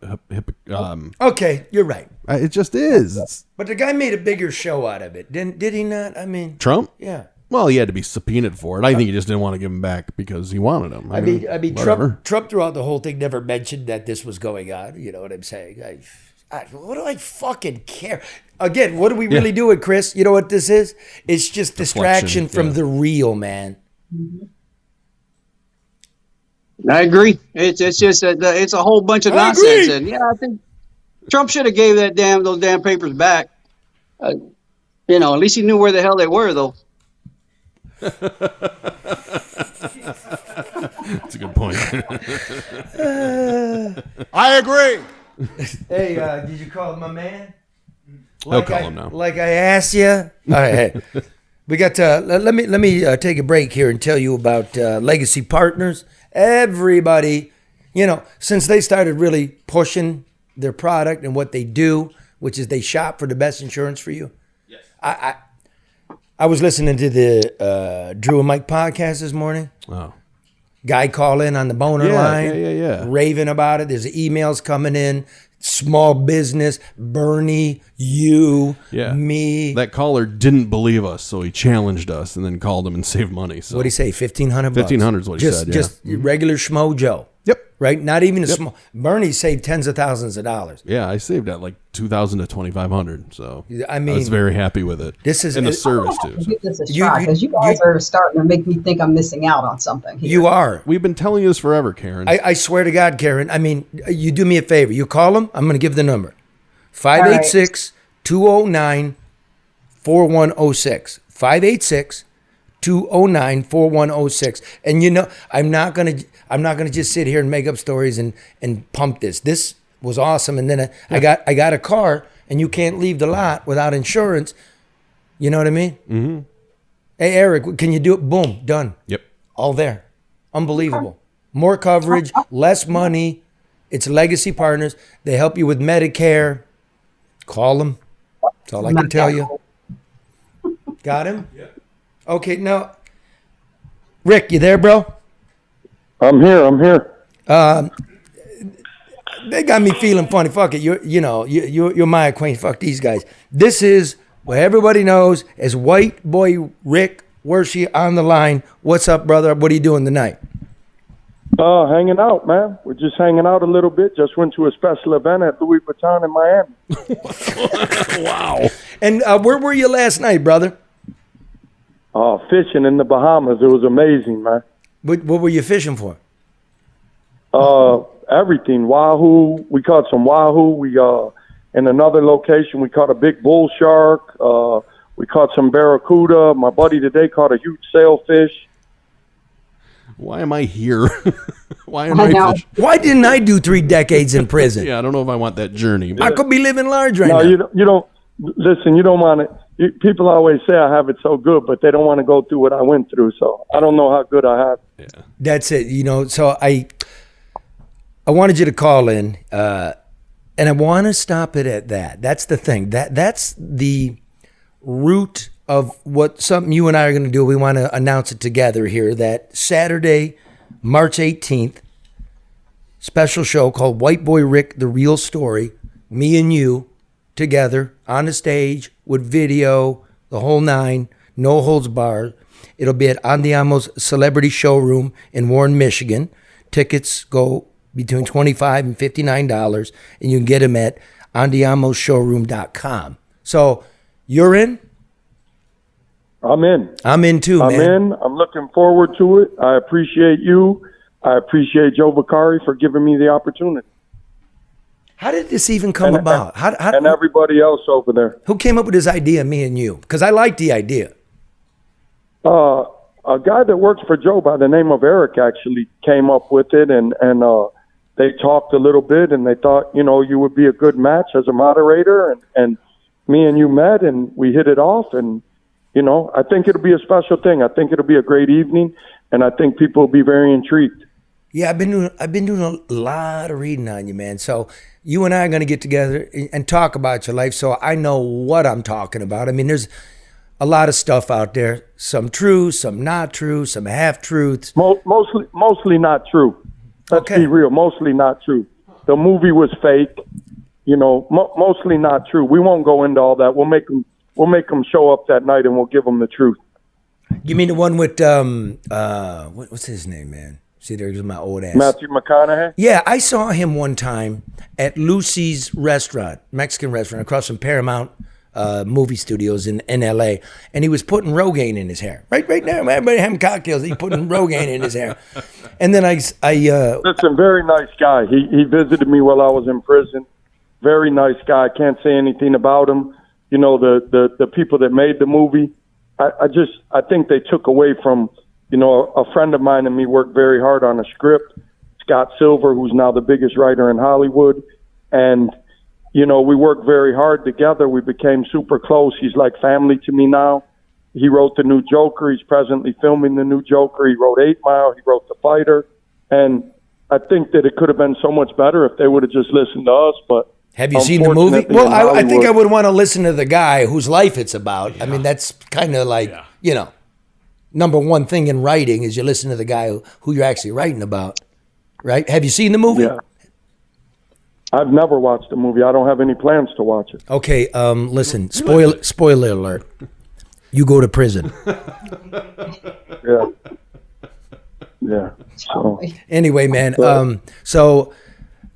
Okay, you're right. It just is. But the guy made a bigger show out of it, did he not? I mean, Trump? Yeah. Well, he had to be subpoenaed for it. I think he just didn't want to give him back because he wanted him. I mean, Trump throughout the whole thing never mentioned that this was going on. You know what I'm saying? What do I fucking care? Again, what do we really do with Chris? You know what this is? It's just distraction from the real, man. I agree. It's just it's a whole bunch of nonsense, and I think Trump should have gave those damn papers back. At least he knew where the hell they were, though. That's a good point. I agree. Hey, did you call my man? I'll call him now. Like I asked you. All right, hey, we got to let me take a break here and tell you about Legacy Partners. Everybody, since they started really pushing their product and what they do, which is they shop for the best insurance for you. Yes. I was listening to the Drew and Mike podcast this morning. Oh. Guy call in on the boner line. Yeah. Raving about it. There's emails coming in. Small business, Bernie, you, me. That caller didn't believe us, so he challenged us and then called him and saved money. So what'd he say? $1,500. $1,500 is what he said. Just regular schmo Joe. Yep. Right? Not even a small. Bernie saved tens of thousands of dollars. Yeah, I saved at like $2,000 to $2,500. So I mean, I was very happy with it. This is and the service too. Give this a try because you guys are starting to make me think I'm missing out on something. Here. You are. We've been telling you this forever, Karen. I swear to God, Karen. I mean, you do me a favor. You call them. I'm going to give the number. 586-209-4106. 586-209-4106. And I'm not gonna just sit here and make up stories and pump this. This was awesome. And then I got a car, and you can't leave the lot without insurance. You know what I mean? Mm-hmm. Hey, Eric, can you do it? Boom, done. Yep. All there. Unbelievable. More coverage, less money. It's Legacy Partners. They help you with Medicare. Call them. That's all I can tell you. Got him? Yeah. Okay, now, Rick, you there, bro? I'm here. They got me feeling funny. Fuck it. You're my acquaintance. Fuck these guys. This is what everybody knows as White Boy Rick Wershey on the line. What's up, brother? What are you doing tonight? Hanging out, man. We're just hanging out a little bit. Just went to a special event at Louis Vuitton in Miami. Wow. And where were you last night, brother? Fishing in the Bahamas. It was amazing, man. What were you fishing for? Everything. Wahoo. We caught some wahoo. We in another location we caught a big bull shark. We caught some barracuda. My buddy today caught a huge sailfish. Why am I here? Why am I fishing? Why didn't I do 3 decades in prison? Yeah, I don't know if I want that journey. I could be living large right now. You don't. Listen, you don't want it. People always say I have it so good, but they don't want to go through what I went through. So I don't know how good I have. Yeah. That's it. So I wanted you to call in, and I want to stop it at that. That's the thing. That's the root of something you and I are going to do. We want to announce it together here. That Saturday, March 18th, special show called White Boy Rick: The Real Story. Me and you together on the stage with video, the whole nine, no holds barred. It'll be at Andiamo's Celebrity Showroom in Warren, Michigan. Tickets go between $25 and $59, and you can get them at andiamoshowroom.com. So you're in? I'm in. I'm in too, man. I'm in. I'm looking forward to it. I appreciate you. I appreciate Joe Vicari for giving me the opportunity. How did this even come about? And everybody else over there. Who came up with this idea, me and you? Because I like the idea. A guy that works for Joe by the name of Eric actually came up with it, and they talked a little bit, and they thought, you would be a good match as a moderator, and me and you met, and we hit it off, and, I think it'll be a special thing. I think it'll be a great evening, and I think people will be very intrigued. Yeah, I've been doing a lot of reading on you, man. So you and I are going to get together and talk about your life, so I know what I'm talking about. I mean, there's a lot of stuff out there. Some true, some not true, some half-truths. Mostly not true. Let's be real. Mostly not true. The movie was fake. Mostly not true. We won't go into all that. We'll make them show up that night, and we'll give them the truth. You mean the one with what's his name, man? See, there's my old ass. Matthew McConaughey? Yeah, I saw him one time at Lucy's restaurant, Mexican restaurant, across from Paramount movie studios in L.A., and he was putting Rogaine in his hair. Right now, everybody having cocktails, he's putting Rogaine in his hair. And then Listen, very nice guy. He visited me while I was in prison. Very nice guy. I can't say anything about him. The people that made the movie, I think they took away from, a friend of mine and me worked very hard on a script, Scott Silver, who's now the biggest writer in Hollywood. And, we worked very hard together. We became super close. He's like family to me now. He wrote the new Joker. He's presently filming the new Joker. He wrote 8 Mile. He wrote The Fighter. And I think that it could have been so much better if they would have just listened to us. But have you seen the movie? Well, I think I would want to listen to the guy whose life it's about. Yeah. I mean, that's kind of like, number one thing in writing is you listen to the guy who you're actually writing about, right? Have you seen the movie? Yeah. I've never watched the movie. I don't have any plans to watch it. Okay, listen, spoiler alert. You go to prison. Yeah. So. Anyway, man, so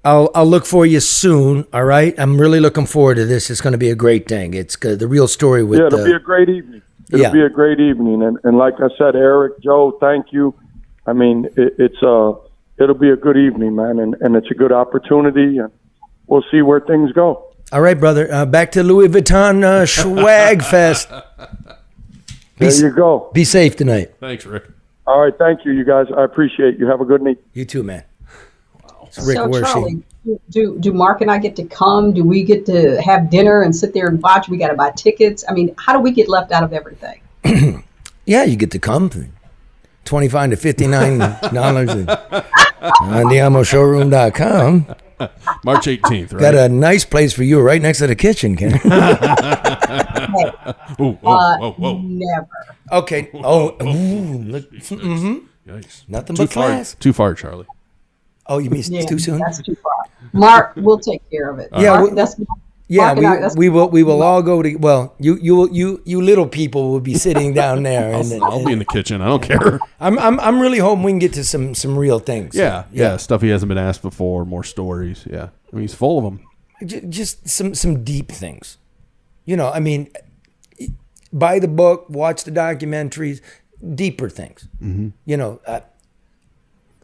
I'll look for you soon, all right? I'm really looking forward to this. It's going to be a great thing. It's the real story with it'll be a great evening. It'll be a great evening. And like I said, Eric, Joe, thank you. I mean, it'll be a good evening, man, and it's a good opportunity, and we'll see where things go. All right, brother. Back to Louis Vuitton Swag Fest. There you go. Be safe tonight. Thanks, Rick. All right, thank you, you guys. I appreciate you. Have a good night. You too, man. Wow. Rick so, Charlie, do Mark and I get to come? Do we get to have dinner and sit there and watch? We got to buy tickets. I mean, how do we get left out of everything? Yeah, you get to come. $25 to $59 on theamoshowroom.com. March 18th, right? Got a nice place for you right next to the kitchen, Ken. Whoa. Never. Okay. Look. Yikes. Nothing but class. Too far, Charlie. Oh, you mean too soon? That's too far. Mark, we'll take care of it. Yeah, Mark, we will all go to. Well, you little people will be sitting down there, I'll be in the kitchen. I don't care. I'm really hoping we can get to some real things. Yeah, stuff he hasn't been asked before, more stories. Yeah, I mean he's full of them. Just some deep things. I mean, buy the book, watch the documentaries, deeper things. Mm-hmm.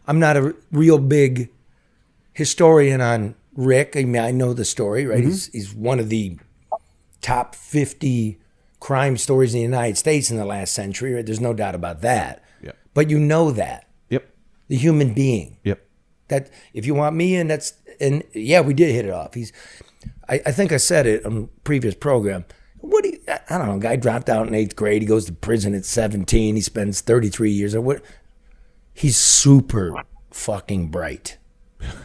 I'm not a real big historian on Rick. I mean, I know the story, right? Mm-hmm. He's one of the top 50 crime stories in the United States in the last century, right? There's no doubt about that. Yep. But you know that. Yep. The human being. Yep. That if you want me in, yeah, we did hit it off. I think I said it on a previous program. I don't know, guy dropped out in 8th grade. He goes to prison at 17. He spends 33 years. He's super fucking bright.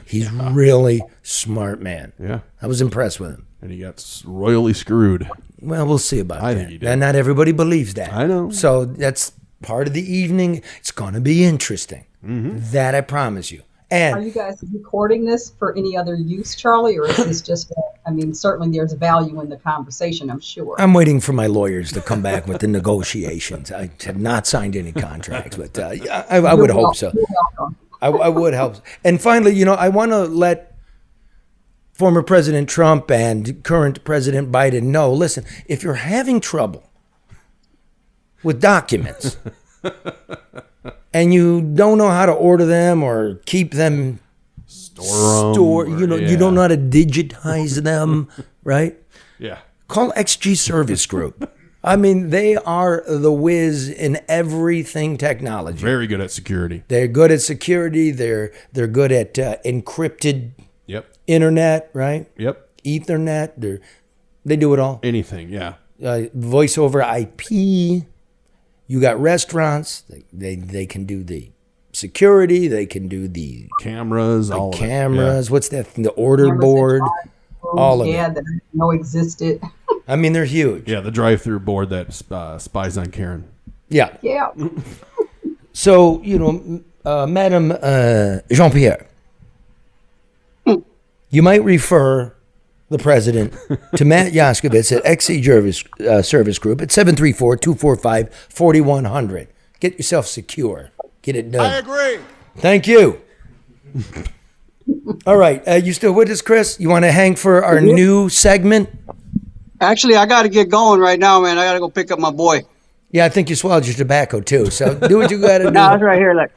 He's really smart, man. Yeah. I was impressed with him. And he got royally screwed. Well, we'll see about that. I think he did. And not everybody believes that. I know. So that's part of the evening. It's going to be interesting. Mm-hmm. That I promise you. And are you guys recording this for any other use, Charlie, or is this just I mean, certainly there's value in the conversation, I'm sure. I'm waiting for my lawyers to come back with the negotiations. I have not signed any contracts, but I would hope so. I would hope so. And finally, I want to let former President Trump and current President Biden know, listen, if you're having trouble with documents and you don't know how to order them or keep them you don't know how to digitize them, right? Yeah. Call XG Service Group. I mean, they are the whiz in everything technology. Very good at security. They're good at security. They're good at encrypted internet, right? Yep. Ethernet. They do it all. Anything, yeah. Voice over IP. You got restaurants. They can do the security. They can do the cameras. All cameras. Of it. Yeah. What's that thing? The order board. All of it. Yeah, that I didn't know existed. I mean, they're huge. Yeah, the drive-through board that spies on Karen. Yeah. Yeah. So, Madam Jean-Pierre, you might refer the president to Matt Yaskovitz at XC Service Group at 734-245-4100. Get yourself secure. Get it done. I agree. Thank you. All right. You still with us, Chris? You want to hang for our new segment? Actually, I got to get going right now, man. I got to go pick up my boy. Yeah, I think you swallowed your tobacco, too. So do what you got to do. No, it's right here. Look.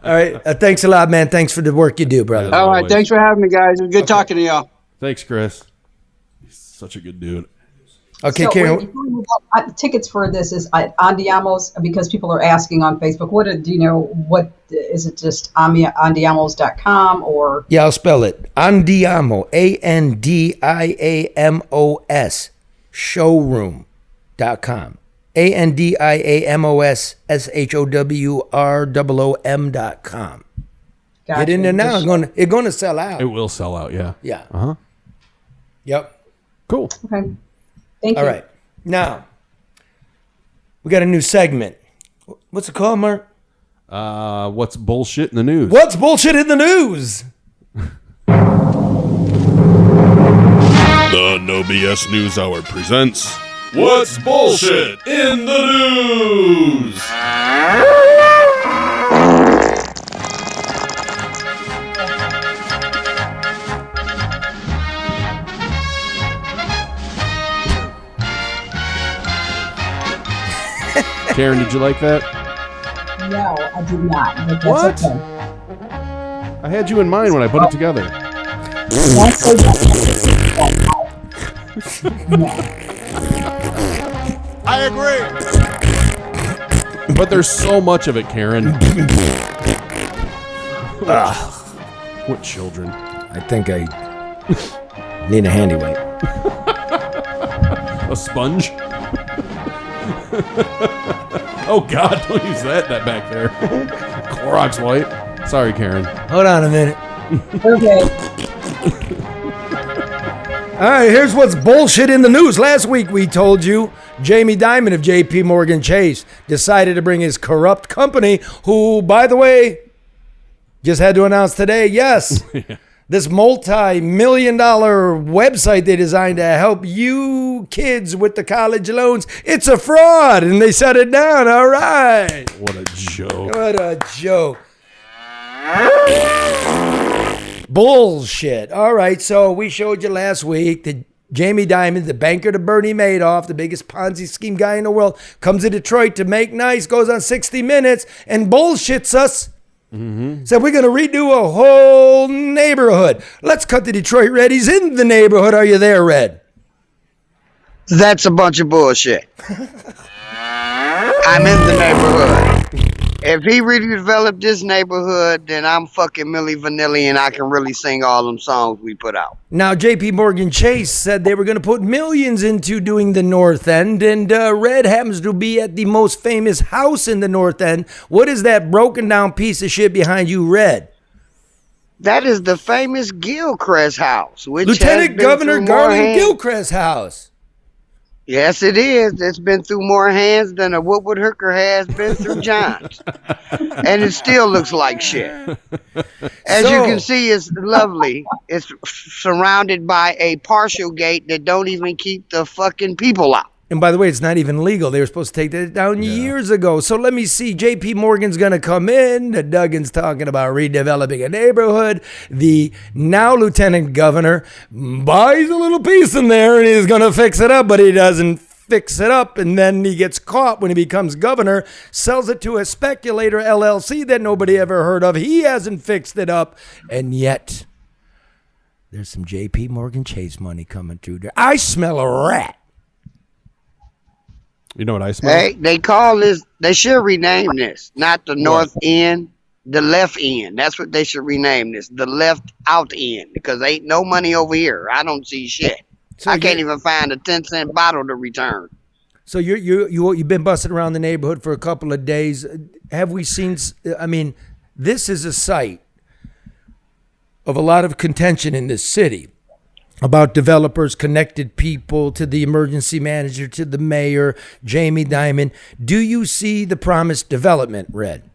All right. Thanks a lot, man. Thanks for the work you do, brother. All right. Thanks for having me, guys. It was good talking to y'all. Thanks, Chris. He's such a good dude. Okay, so Karen. Tickets for this is Andiamo's, because people are asking on Facebook. What is it? Just andiamos.com or? Yeah, I'll spell it. Andiamo, ANDIAMOS, showroom.com. ANDIAMOS SHOWROOM.com. Gotcha. Get in there now. It's going to sell out. It will sell out, yeah. Yeah. Uh-huh. Yep. Cool. Okay. Thank you. All right. Now, we got a new segment. What's it called, Mark? What's bullshit in the news? What's bullshit in the news? The No BS News Hour presents What's Bullshit in the News? Karen, did you like that? No, I did not. But that's What? okay. I had you in mind when I put it together. I agree. But there's so much of it, Karen. What children? I think I need a handy wipe. A sponge? Oh, God, don't use that back there. Clorox wipe. Sorry, Karen. Hold on a minute. Okay. All right, here's what's bullshit in the news. Last week we told you Jamie Dimon of JP Morgan Chase decided to bring his corrupt company, who, by the way, just had to announce today, yes, this multi-million-dollar website they designed to help you kids with the college loans, it's a fraud, and they shut it down. All right. What a joke. What a joke. Bullshit. All right, so we showed you last week that Jamie Dimon, the banker to Bernie Madoff, the biggest Ponzi scheme guy in the world, comes to Detroit to make nice, goes on 60 Minutes, and bullshits us. Mm-hmm. Said we're going to redo a whole neighborhood. Let's cut to Detroit Red. He's in the neighborhood. Are you there, Red? That's a bunch of bullshit. I'm in the neighborhood. If he really developed this neighborhood, then I'm fucking Milli Vanilli and I can really sing all them songs we put out. Now, JP Morgan Chase said they were going to put millions into doing the North End, and Red happens to be at the most famous house in the North End. What is that broken down piece of shit behind you, Red? That is the famous Gilchrist house, which Lieutenant Governor Garland Gilchrist house. Yes, it is. It's been through more hands than a Woodward hooker has been through John's. And it still looks like shit. As you can see, it's lovely. It's surrounded by a partial gate that don't even keep the fucking people out. And by the way, it's not even legal. They were supposed to take that down years ago. So let me see. J.P. Morgan's going to come in. The Duggan's talking about redeveloping a neighborhood. The now lieutenant governor buys a little piece in there and he's going to fix it up, but he doesn't fix it up. And then he gets caught when he becomes governor, sells it to a speculator LLC that nobody ever heard of. He hasn't fixed it up. And yet there's some J.P. Morgan Chase money coming through there. I smell a rat. You know what I smell? Hey, they call this, they should rename this, not the north end, the left end. That's what they should rename this, the left out end, because ain't no money over here. I don't see shit. So I can't even find a 10-cent bottle to return. So you've been busting around the neighborhood for a couple of days. Have we seen, I mean, this is a site of a lot of contention in this city about developers, connected people to the emergency manager, to the mayor, Jamie Dimon. Do you see the promised development, Red?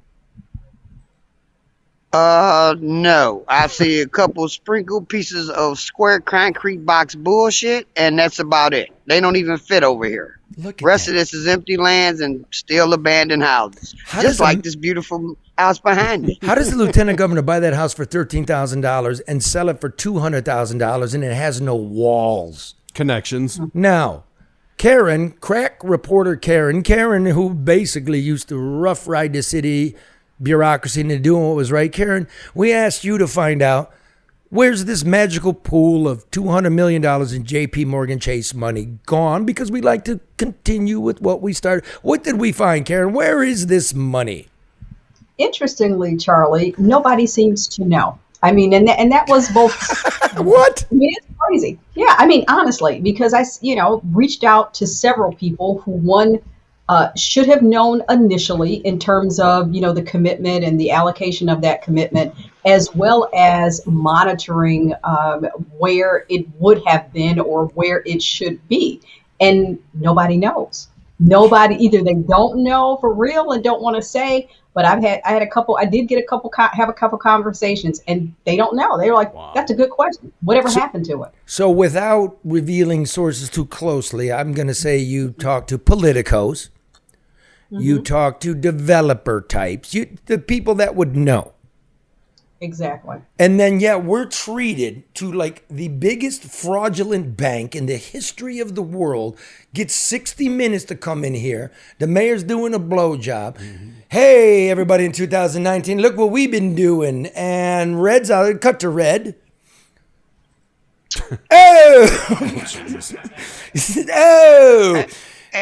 No. I see a couple sprinkled pieces of square concrete box bullshit, and that's about it. They don't even fit over here. Look at rest of this is empty lands and still abandoned houses. Just like this beautiful house behind me. How does the lieutenant governor buy that house for $13,000 and sell it for $200,000 and it has no walls? Connections. Now, Karen, crack reporter Karen, who basically used to rough ride the city bureaucracy into doing what was right. Karen, we asked you to find out, where's this magical pool of $200 million in J.P. Morgan Chase money gone? Because we like to continue with what we started. What did we find, Karen? Where is this money? Interestingly, Charlie, nobody seems to know. I mean, and that was both. What? I mean, it's crazy. Yeah, I mean, honestly, because I, reached out to several people who should have known initially in terms of, the commitment and the allocation of that commitment, as well as monitoring where it would have been or where it should be. And nobody knows. Nobody, either they don't know for real and don't want to say, but I did get have a couple conversations and they don't know. They were like, That's a good question. Whatever happened to it? So without revealing sources too closely, I'm going to say you talked to politicos. Mm-hmm. You talk to developer types, the people that would know. Exactly. And then, we're treated to like the biggest fraudulent bank in the history of the world gets 60 minutes to come in here. The mayor's doing a blowjob. Mm-hmm. Hey, everybody in 2019, look what we've been doing. And Red's out. Cut to Red. Oh! Oh!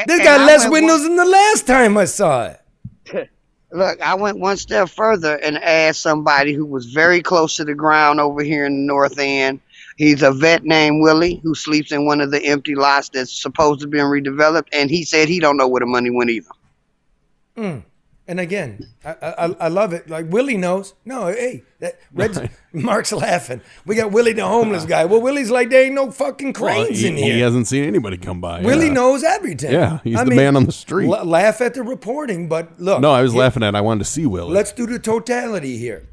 This got less windows than the last time I saw it. Look, I went one step further and asked somebody who was very close to the ground over here in the North End. He's a vet named Willie who sleeps in one of the empty lots that's supposed to be redeveloped, and he said he don't know where the money went either. And again, I love it. Like Willie knows. No, hey, Mark's laughing. We got Willie the homeless guy. Well, Willie's like, there ain't no fucking cranes in here. He hasn't seen anybody come by. Willie knows everything. Yeah, he's the man on the street. Laugh at the reporting, but look. No, I was laughing at I wanted to see Willie. Let's do the totality here.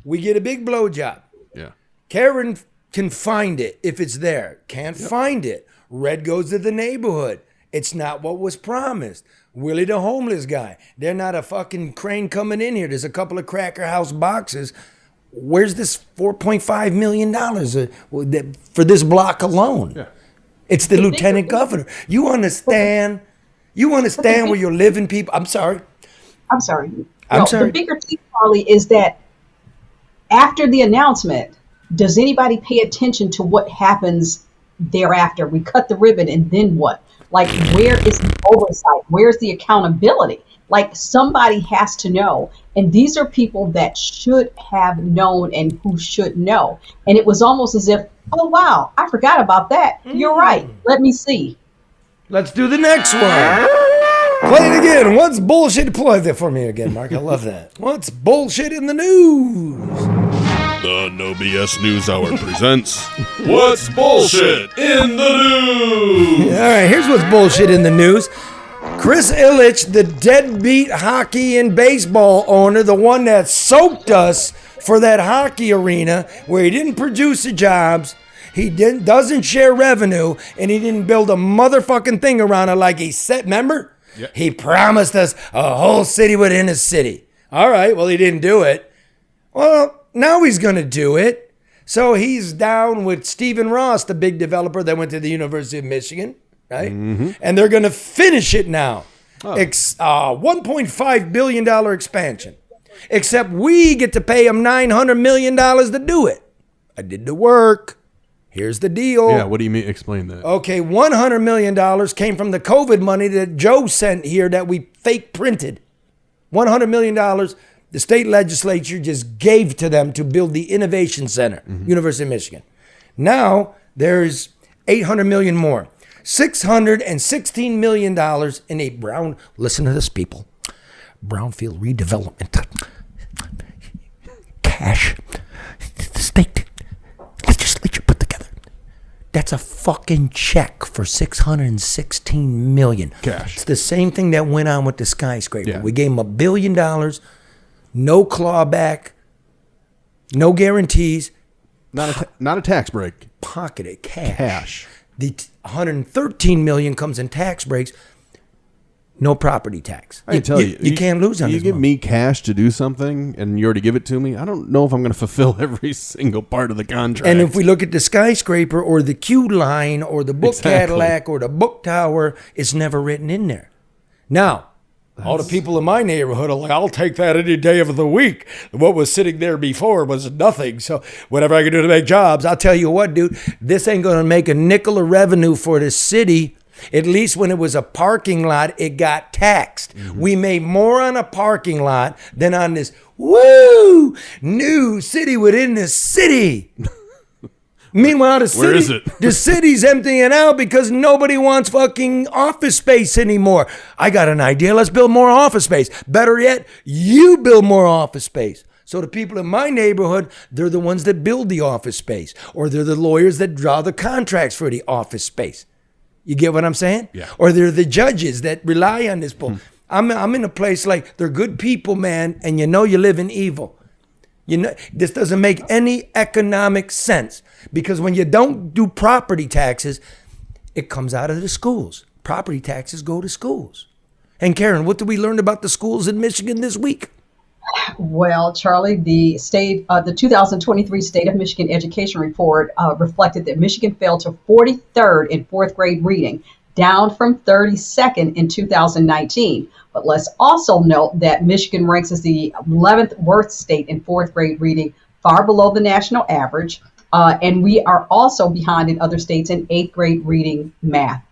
We get a big blowjob. Yeah. Karen can find it if it's there. Can't find it. Red goes to the neighborhood. It's not what was promised. Willie the homeless guy. They're not a fucking crane coming in here. There's a couple of Cracker House boxes. Where's this $4.5 million for this block alone? Yeah. It's the lieutenant governor. You understand where you're living, people? I'm sorry. The bigger thing, Charlie, is that after the announcement, does anybody pay attention to what happens thereafter? We cut the ribbon and then what? Like, where is the oversight? Where's the accountability? Like, somebody has to know. And these are people that should have known and who should know. And it was almost as if, oh, wow, I forgot about that. You're right. Let me see. Let's do the next one. Play it again. What's bullshit? Play that for me again, Mark. I love that. What's bullshit in the news? The No BS News Hour presents What's Bullshit in the News? All right, here's what's bullshit in the news. Chris Ilitch, the deadbeat hockey and baseball owner, the one that soaked us for that hockey arena where he didn't produce the jobs, doesn't share revenue, and he didn't build a motherfucking thing around it like he said. Remember? Yep. He promised us a whole city within a city. All right, well, he didn't do it. Well, now he's going to do it. So he's down with Stephen Ross, the big developer that went to the University of Michigan, right? Mm-hmm. And they're going to finish it now. Oh. $1.5 billion expansion. Except we get to pay them $900 million to do it. I did the work. Here's the deal. Yeah, what do you mean? Explain that. Okay, $100 million came from the COVID money that Joe sent here that we fake printed. $100 million the state legislature just gave to them to build the Innovation Center, University of Michigan. Now, there's $800 million more. $616 million in a listen to this, people, brownfield redevelopment. Cash. The state legislature put together. That's a fucking check for $616 million. Cash. It's the same thing that went on with the skyscraper. Yeah. We gave them $1 billion, no clawback, no guarantees. Not a tax break. Pocketed cash. Cash. The $113 million comes in tax breaks. No property tax. I tell you, you can't lose on you this. give me cash to do something, and you already give it to me. I don't know if I'm going to fulfill every single part of the contract. And if we look at the skyscraper or the Q line or the book Exactly. Cadillac or the book tower, it's never written in there. Now, all the people in my neighborhood are like, I'll take that any day of the week. What was sitting there before was nothing. So whatever I can do to make jobs, I'll tell you what, dude, this ain't going to make a nickel of revenue for the city. At least when it was a parking lot, it got taxed. We made more on a parking lot than on this new city within the city. Meanwhile, Where is it? the city's emptying out because nobody wants fucking office space anymore. I got an idea. Let's build more office space. Better yet, you build more office space. So the people in my neighborhood, they're the ones that build the office space, or they're the lawyers that draw the contracts for the office space. You get what I'm saying? Yeah. Or they're the judges that rely on this bull. I'm in a place like they're good people, man, and you know you live in evil. You know this doesn't make any economic sense because when you don't do property taxes, it comes out of the schools. Property taxes go to schools. And Karen, what did we learn about the schools in Michigan this week? Well, Charlie, the 2023 State of Michigan Education Report reflected that Michigan fell to 43rd in fourth grade reading, down from 32nd in 2019. But let's also note that Michigan ranks as the 11th worst state in fourth grade reading, far below the national average. And we are also behind in other states in eighth grade reading math.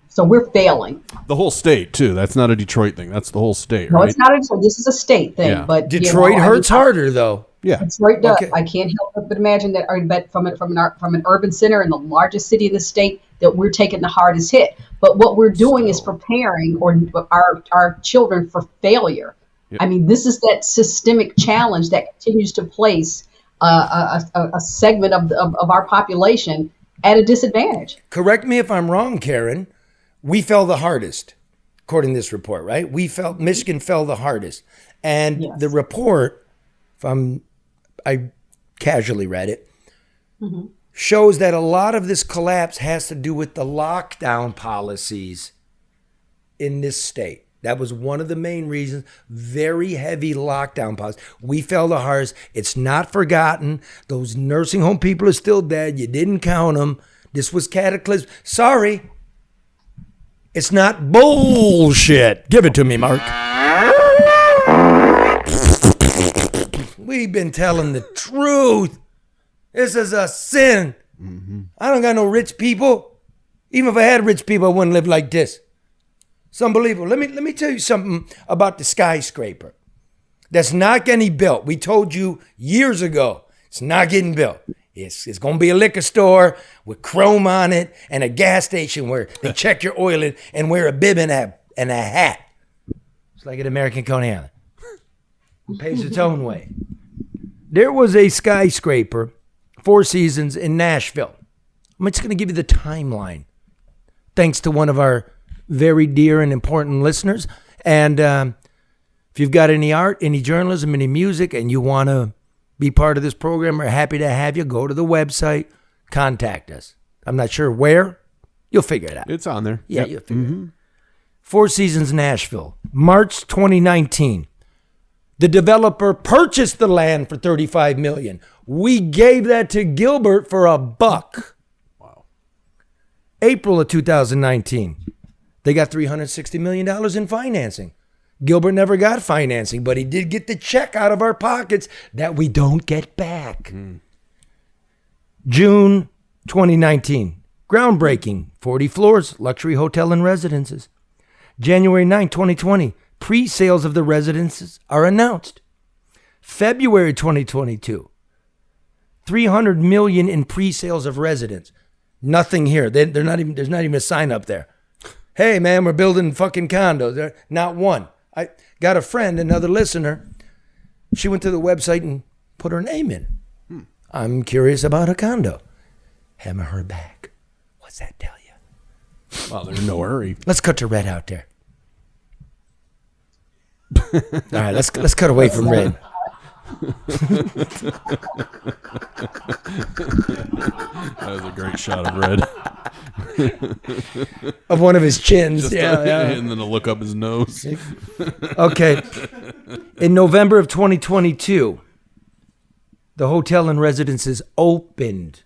So we're failing. The whole state, too. That's not a Detroit thing. That's the whole state, No, right? it's not. This is a state thing. Yeah. But Detroit hurts harder, though. Yeah. Detroit does. Okay. I can't help but imagine that. But from an urban center in the largest city in the state, that we're taking the hardest hit. But what we're doing is preparing our children for failure. Yep. I mean, this is that systemic challenge that continues to place a segment of our population at a disadvantage. Correct me if I'm wrong, Karen. We fell the hardest, according to this report, right? Michigan fell the hardest. And Yes. the report, I casually read it, shows that a lot of this collapse has to do with the lockdown policies in this state. That was one of the main reasons. Very heavy lockdown policies. We fell the hardest. It's not forgotten. Those nursing home people are still dead. You didn't count them. This was cataclysm. Sorry. It's not bullshit. Give it to me, Mark. We've been telling the truth. This is a sin. I don't got no rich people. Even if I had rich people, I wouldn't live like this. It's unbelievable. Let me tell you something about the skyscraper that's not getting built. We told you years ago, it's not getting built. It's going to be a liquor store with chrome on it and a gas station where they check your oil in and wear a bib and a hat. It's like an American Coney Island. It pays its own way. There was a skyscraper, Four Seasons in Nashville. I'm just going to give you the timeline, thanks to one of our very dear and important listeners. And if you've got any art, any journalism, any music, and you want to be part of this program, we're happy to have you. Go to the website, contact us. I'm not sure where. You'll figure it out. It's on there. Yeah, you'll figure it out. Four Seasons Nashville, March 2019. The developer purchased the land for $35 million. We gave that to Gilbert for $1. Wow. April of 2019. They got $360 million in financing. Gilbert never got financing, but he did get the check out of our pockets that we don't get back. June 2019. Groundbreaking, 40 floors, luxury hotel and residences. January 9, 2020. Pre-sales of the residences are announced. February 2022. $300 million in pre-sales of residents. Nothing here. They're not even. There's not even a sign up there. Hey man, we're building fucking condos. There, not one. I got a friend, another listener. She went to the website and put her name in. I'm curious about a condo. Haven't heard back. What's that tell you? Well, there's no hurry. Let's cut to Red out there. All right, let's cut away from Red. That was a great shot of Red. Of one of his chins. Just yeah. And then to look up his nose. Okay. In November of 2022, the hotel and residences opened.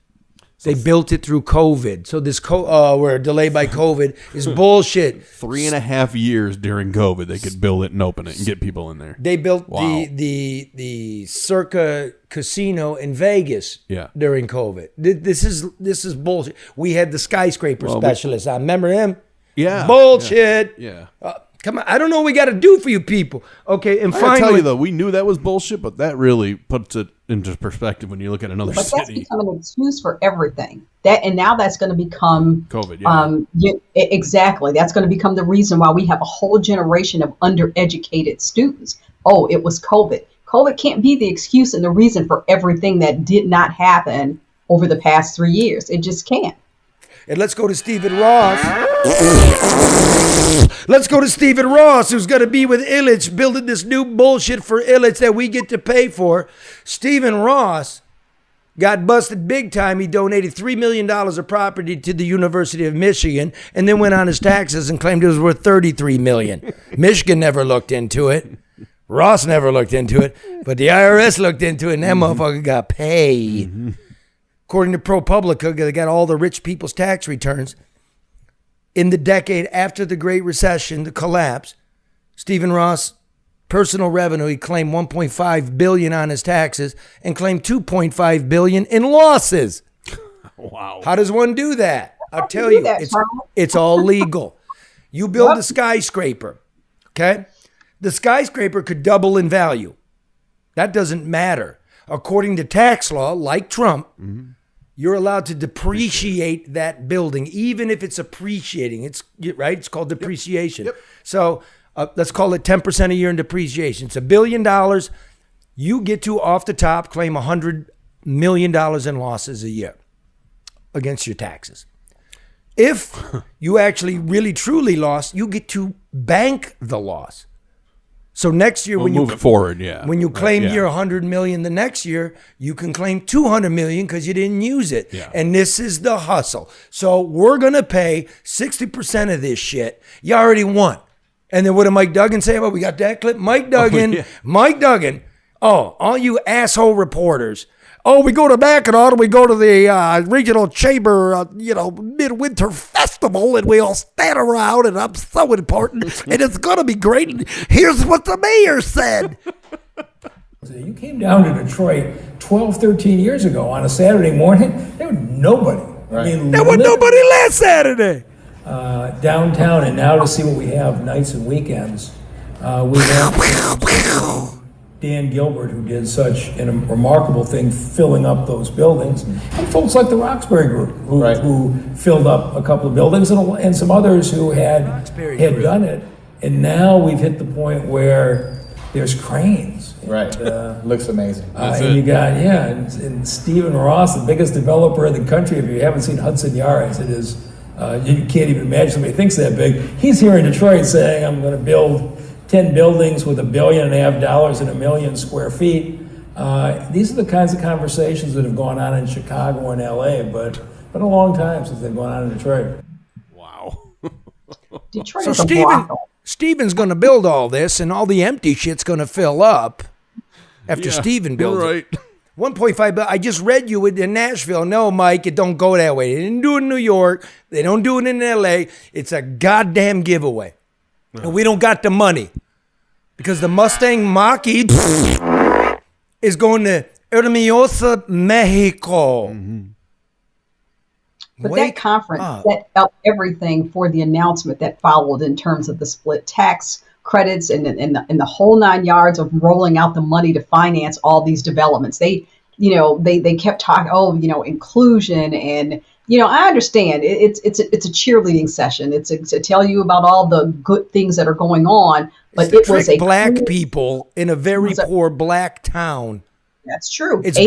They built it through COVID. So this we're delayed by COVID is bullshit. 3.5 years during COVID, they could build it and open it and get people in there. They built the Circa Casino in Vegas during COVID. This is bullshit. We had the skyscraper specialist. I remember him. Yeah. Bullshit. Yeah. Come on. I don't know what we got to do for you people. Okay, and I finally, tell you though, we knew that was bullshit, but that really puts it into perspective when you look at another But that's city. become an excuse for everything. And now that's going to become COVID. Yeah. Exactly. That's going to become the reason why we have a whole generation of undereducated students. Oh, it was COVID. COVID can't be the excuse and the reason for everything that did not happen over the past 3 years. It just can't. And let's go to Stephen Ross. Let's go to Stephen Ross, who's going to be with Illich, building this new bullshit for Illich that we get to pay for. Stephen Ross got busted big time. He donated $3 million of property to the University of Michigan and then went on his taxes and claimed it was worth $33 million. Michigan never looked into it. Ross never looked into it. But the IRS looked into it, and that motherfucker got paid. According to ProPublica, they got all the rich people's tax returns. In the decade after the Great Recession, the collapse, Stephen Ross, personal revenue, he claimed $1.5 billion on his taxes and claimed $2.5 billion in losses. Wow. How does one do that? I'll tell you, it's all legal. You build a skyscraper, okay? The skyscraper could double in value. That doesn't matter. According to tax law, like Trump, you're allowed to depreciate that building, even if it's appreciating. It's right. It's called depreciation. Yep. So let's call it 10% a year in depreciation. It's $1 billion. You get to, off the top, claim $100 million in losses a year against your taxes. If you actually really truly lost, you get to bank the loss. So next year, when you move it forward, when you claim your $100 million the next year, you can claim $200 million because you didn't use it. Yeah. And this is the hustle. So we're gonna pay 60% of this shit. You already won. And then what did Mike Duggan say about? We got that clip. Mike Duggan. Oh, all you asshole reporters. Oh, we go to Mackinac and we go to the regional chamber, midwinter festival, and we all stand around, and I'm so important, and it's going to be great. And here's what the mayor said. You came down to Detroit 12, 13 years ago on a Saturday morning. There was nobody. Right. There was nobody last Saturday. Downtown, and now to see what we have nights and weekends. We have Dan Gilbert, who did such a remarkable thing, filling up those buildings, and folks like the Roxbury Group, who filled up a couple of buildings, and some others who had done it. And now we've hit the point where there's cranes. Right. Looks amazing. And you got, and Stephen Ross, the biggest developer in the country. If you haven't seen Hudson Yards, it is, you can't even imagine somebody thinks that big. He's here in Detroit saying, I'm going to build 10 buildings with $1.5 billion and 1 million square feet. These are the kinds of conversations that have gone on in Chicago and LA, but been a long time since they've gone on in Detroit. Detroit So is a brothel. Stephen's going to build all this, and all the empty shit's going to fill up after Stephen builds it. 1.5 billion. I just read you in Nashville. No, Mike, it don't go that way. They didn't do it in New York. They don't do it in L.A. It's a goddamn giveaway. And we don't got the money because the Mustang Mach-E is going to Hermosa, Mexico. But that conference set up everything for the announcement that followed in terms of the split tax credits and the whole 9 yards of rolling out the money to finance all these developments. They kept talking, inclusion and, I understand it's a cheerleading session. It's to tell you about all the good things that are going on, but it was a black people in a very poor black town. That's true. It's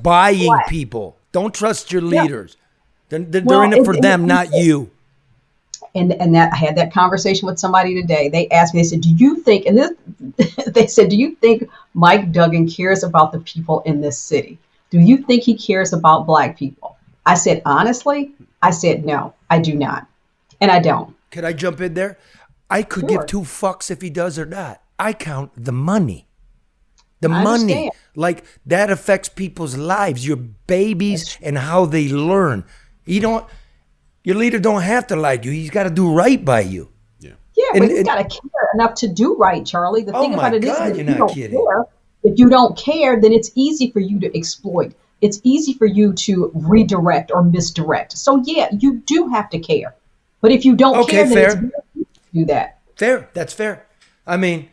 buying black people. Don't trust your leaders. They're in it for them, not you. And that I had that conversation with somebody today. They asked me, they said, do you think, and they said, do you think Mike Duggan cares about the people in this city? Do you think he cares about black people? I said, honestly, no, I do not. And I don't. Could I jump in there? I could give 2 fucks if he does or not. I count the money. The money. Understand. Like that affects people's lives, your babies and how they learn. Your leader don't have to like you. He's got to do right by you. Yeah, but he's got to care enough to do right, Charlie. The thing about it is, if you don't care, then it's easy for you to exploit. It's easy for you to redirect or misdirect. So yeah, you do have to care. But if you don't care, then it's very easy to do that. Fair. That's fair. I mean,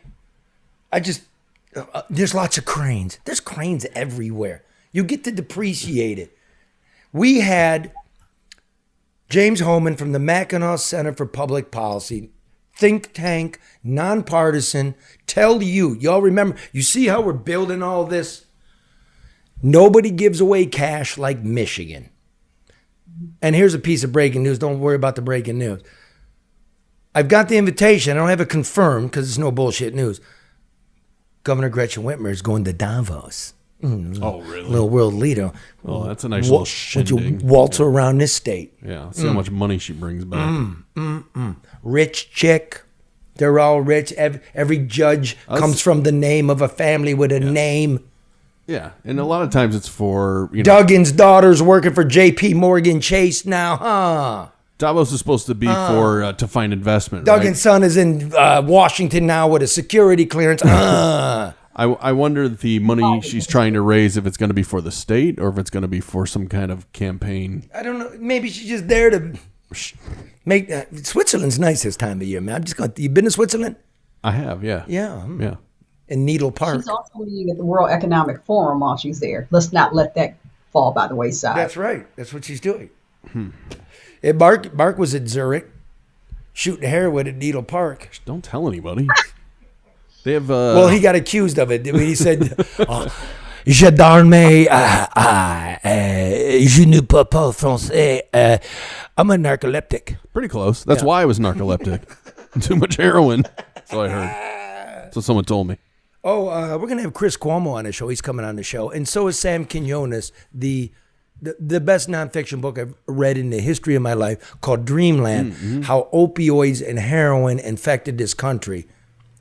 there's lots of cranes. There's cranes everywhere. You get to depreciate it. We had James Hohmann from the Mackinac Center for Public Policy, think tank, nonpartisan, tell y'all remember, you see how we're building all this? Nobody gives away cash like Michigan. And here's a piece of breaking news. Don't worry about the breaking news. I've got the invitation. I don't have it confirmed because it's no bullshit news. Governor Gretchen Whitmer is going to Davos. Oh, really? Little world leader. Oh, that's a nice little shindig. Would you waltz around this state? Yeah, see how much money she brings back. Rich chick. They're all rich. Every judge comes from the name of a family with a name. Yeah, and a lot of times it's for... Duggan's daughter's working for J.P. Morgan Chase now, huh? Davos is supposed to be for to find investment, Duggan's son is in Washington now with a security clearance. I wonder the money she's trying to raise, if it's going to be for the state or if it's going to be for some kind of campaign. I don't know. Maybe she's just there to make... Switzerland's nice this time of year, man. You been to Switzerland? I have, yeah. Yeah. In Needle Park. She's also meeting at the World Economic Forum while she's there. Let's not let that fall by the wayside. That's right. That's what she's doing. Mark was at Zurich shooting heroin at Needle Park. Don't tell anybody. They have. Well, he got accused of it. He said, "Je dormais, je ne peux pas français. I'm a narcoleptic." Pretty close. That's why I was narcoleptic. Too much heroin. That's what I heard. That's what someone told me. Oh, we're gonna have Chris Cuomo on the show. He's coming on the show, and so is Sam Quinones, the best nonfiction book I've read in the history of my life, called Dreamland: How Opioids and Heroin Infected This Country.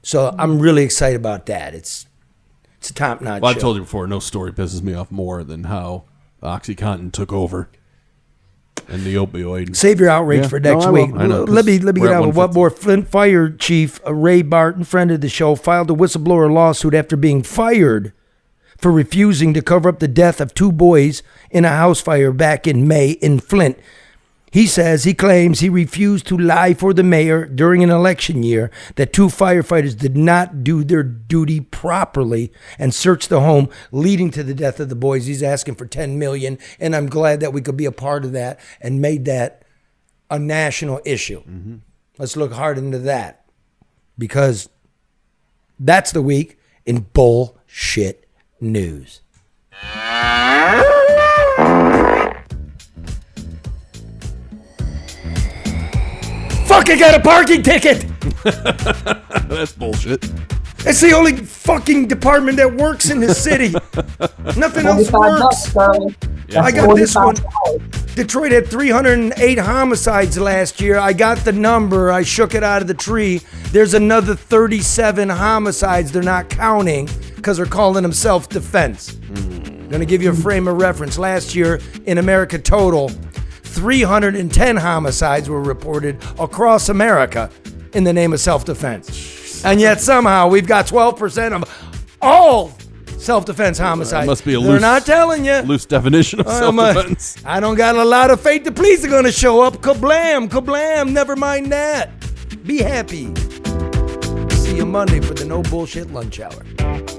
So I'm really excited about that. It's a top-notch Well, show. I told you before, no story pisses me off more than how OxyContin took over and the opioid. Save your outrage for next week. I know, let me get out with what more. Flint Fire Chief Ray Barton, friend of the show, filed a whistleblower lawsuit after being fired for refusing to cover up the death of 2 boys in a house fire back in May in Flint. He claims he refused to lie for the mayor during an election year, that 2 firefighters did not do their duty properly and searched the home, leading to the death of the boys. He's asking for $10 million, and I'm glad that we could be a part of that and made that a national issue. Let's look hard into that, because That's the week in bullshit news. Fuck, I got a parking ticket! That's bullshit. It's the only fucking department that works in the city. Nothing else works. I got this one. Detroit had 308 homicides last year. I got the number. I shook it out of the tree. There's another 37 homicides they're not counting because they're calling them self-defense. I'm going to give you a frame of reference. Last year in America total, 310 homicides were reported across America in the name of self-defense. And yet somehow we've got 12% of all self-defense homicides. Must be a They're not telling you. loose definition of self-defense. I don't got a lot of faith the police are going to show up. Kablam, kablam. Never mind that. Be happy. See you Monday for the No Bullshit Lunch Hour.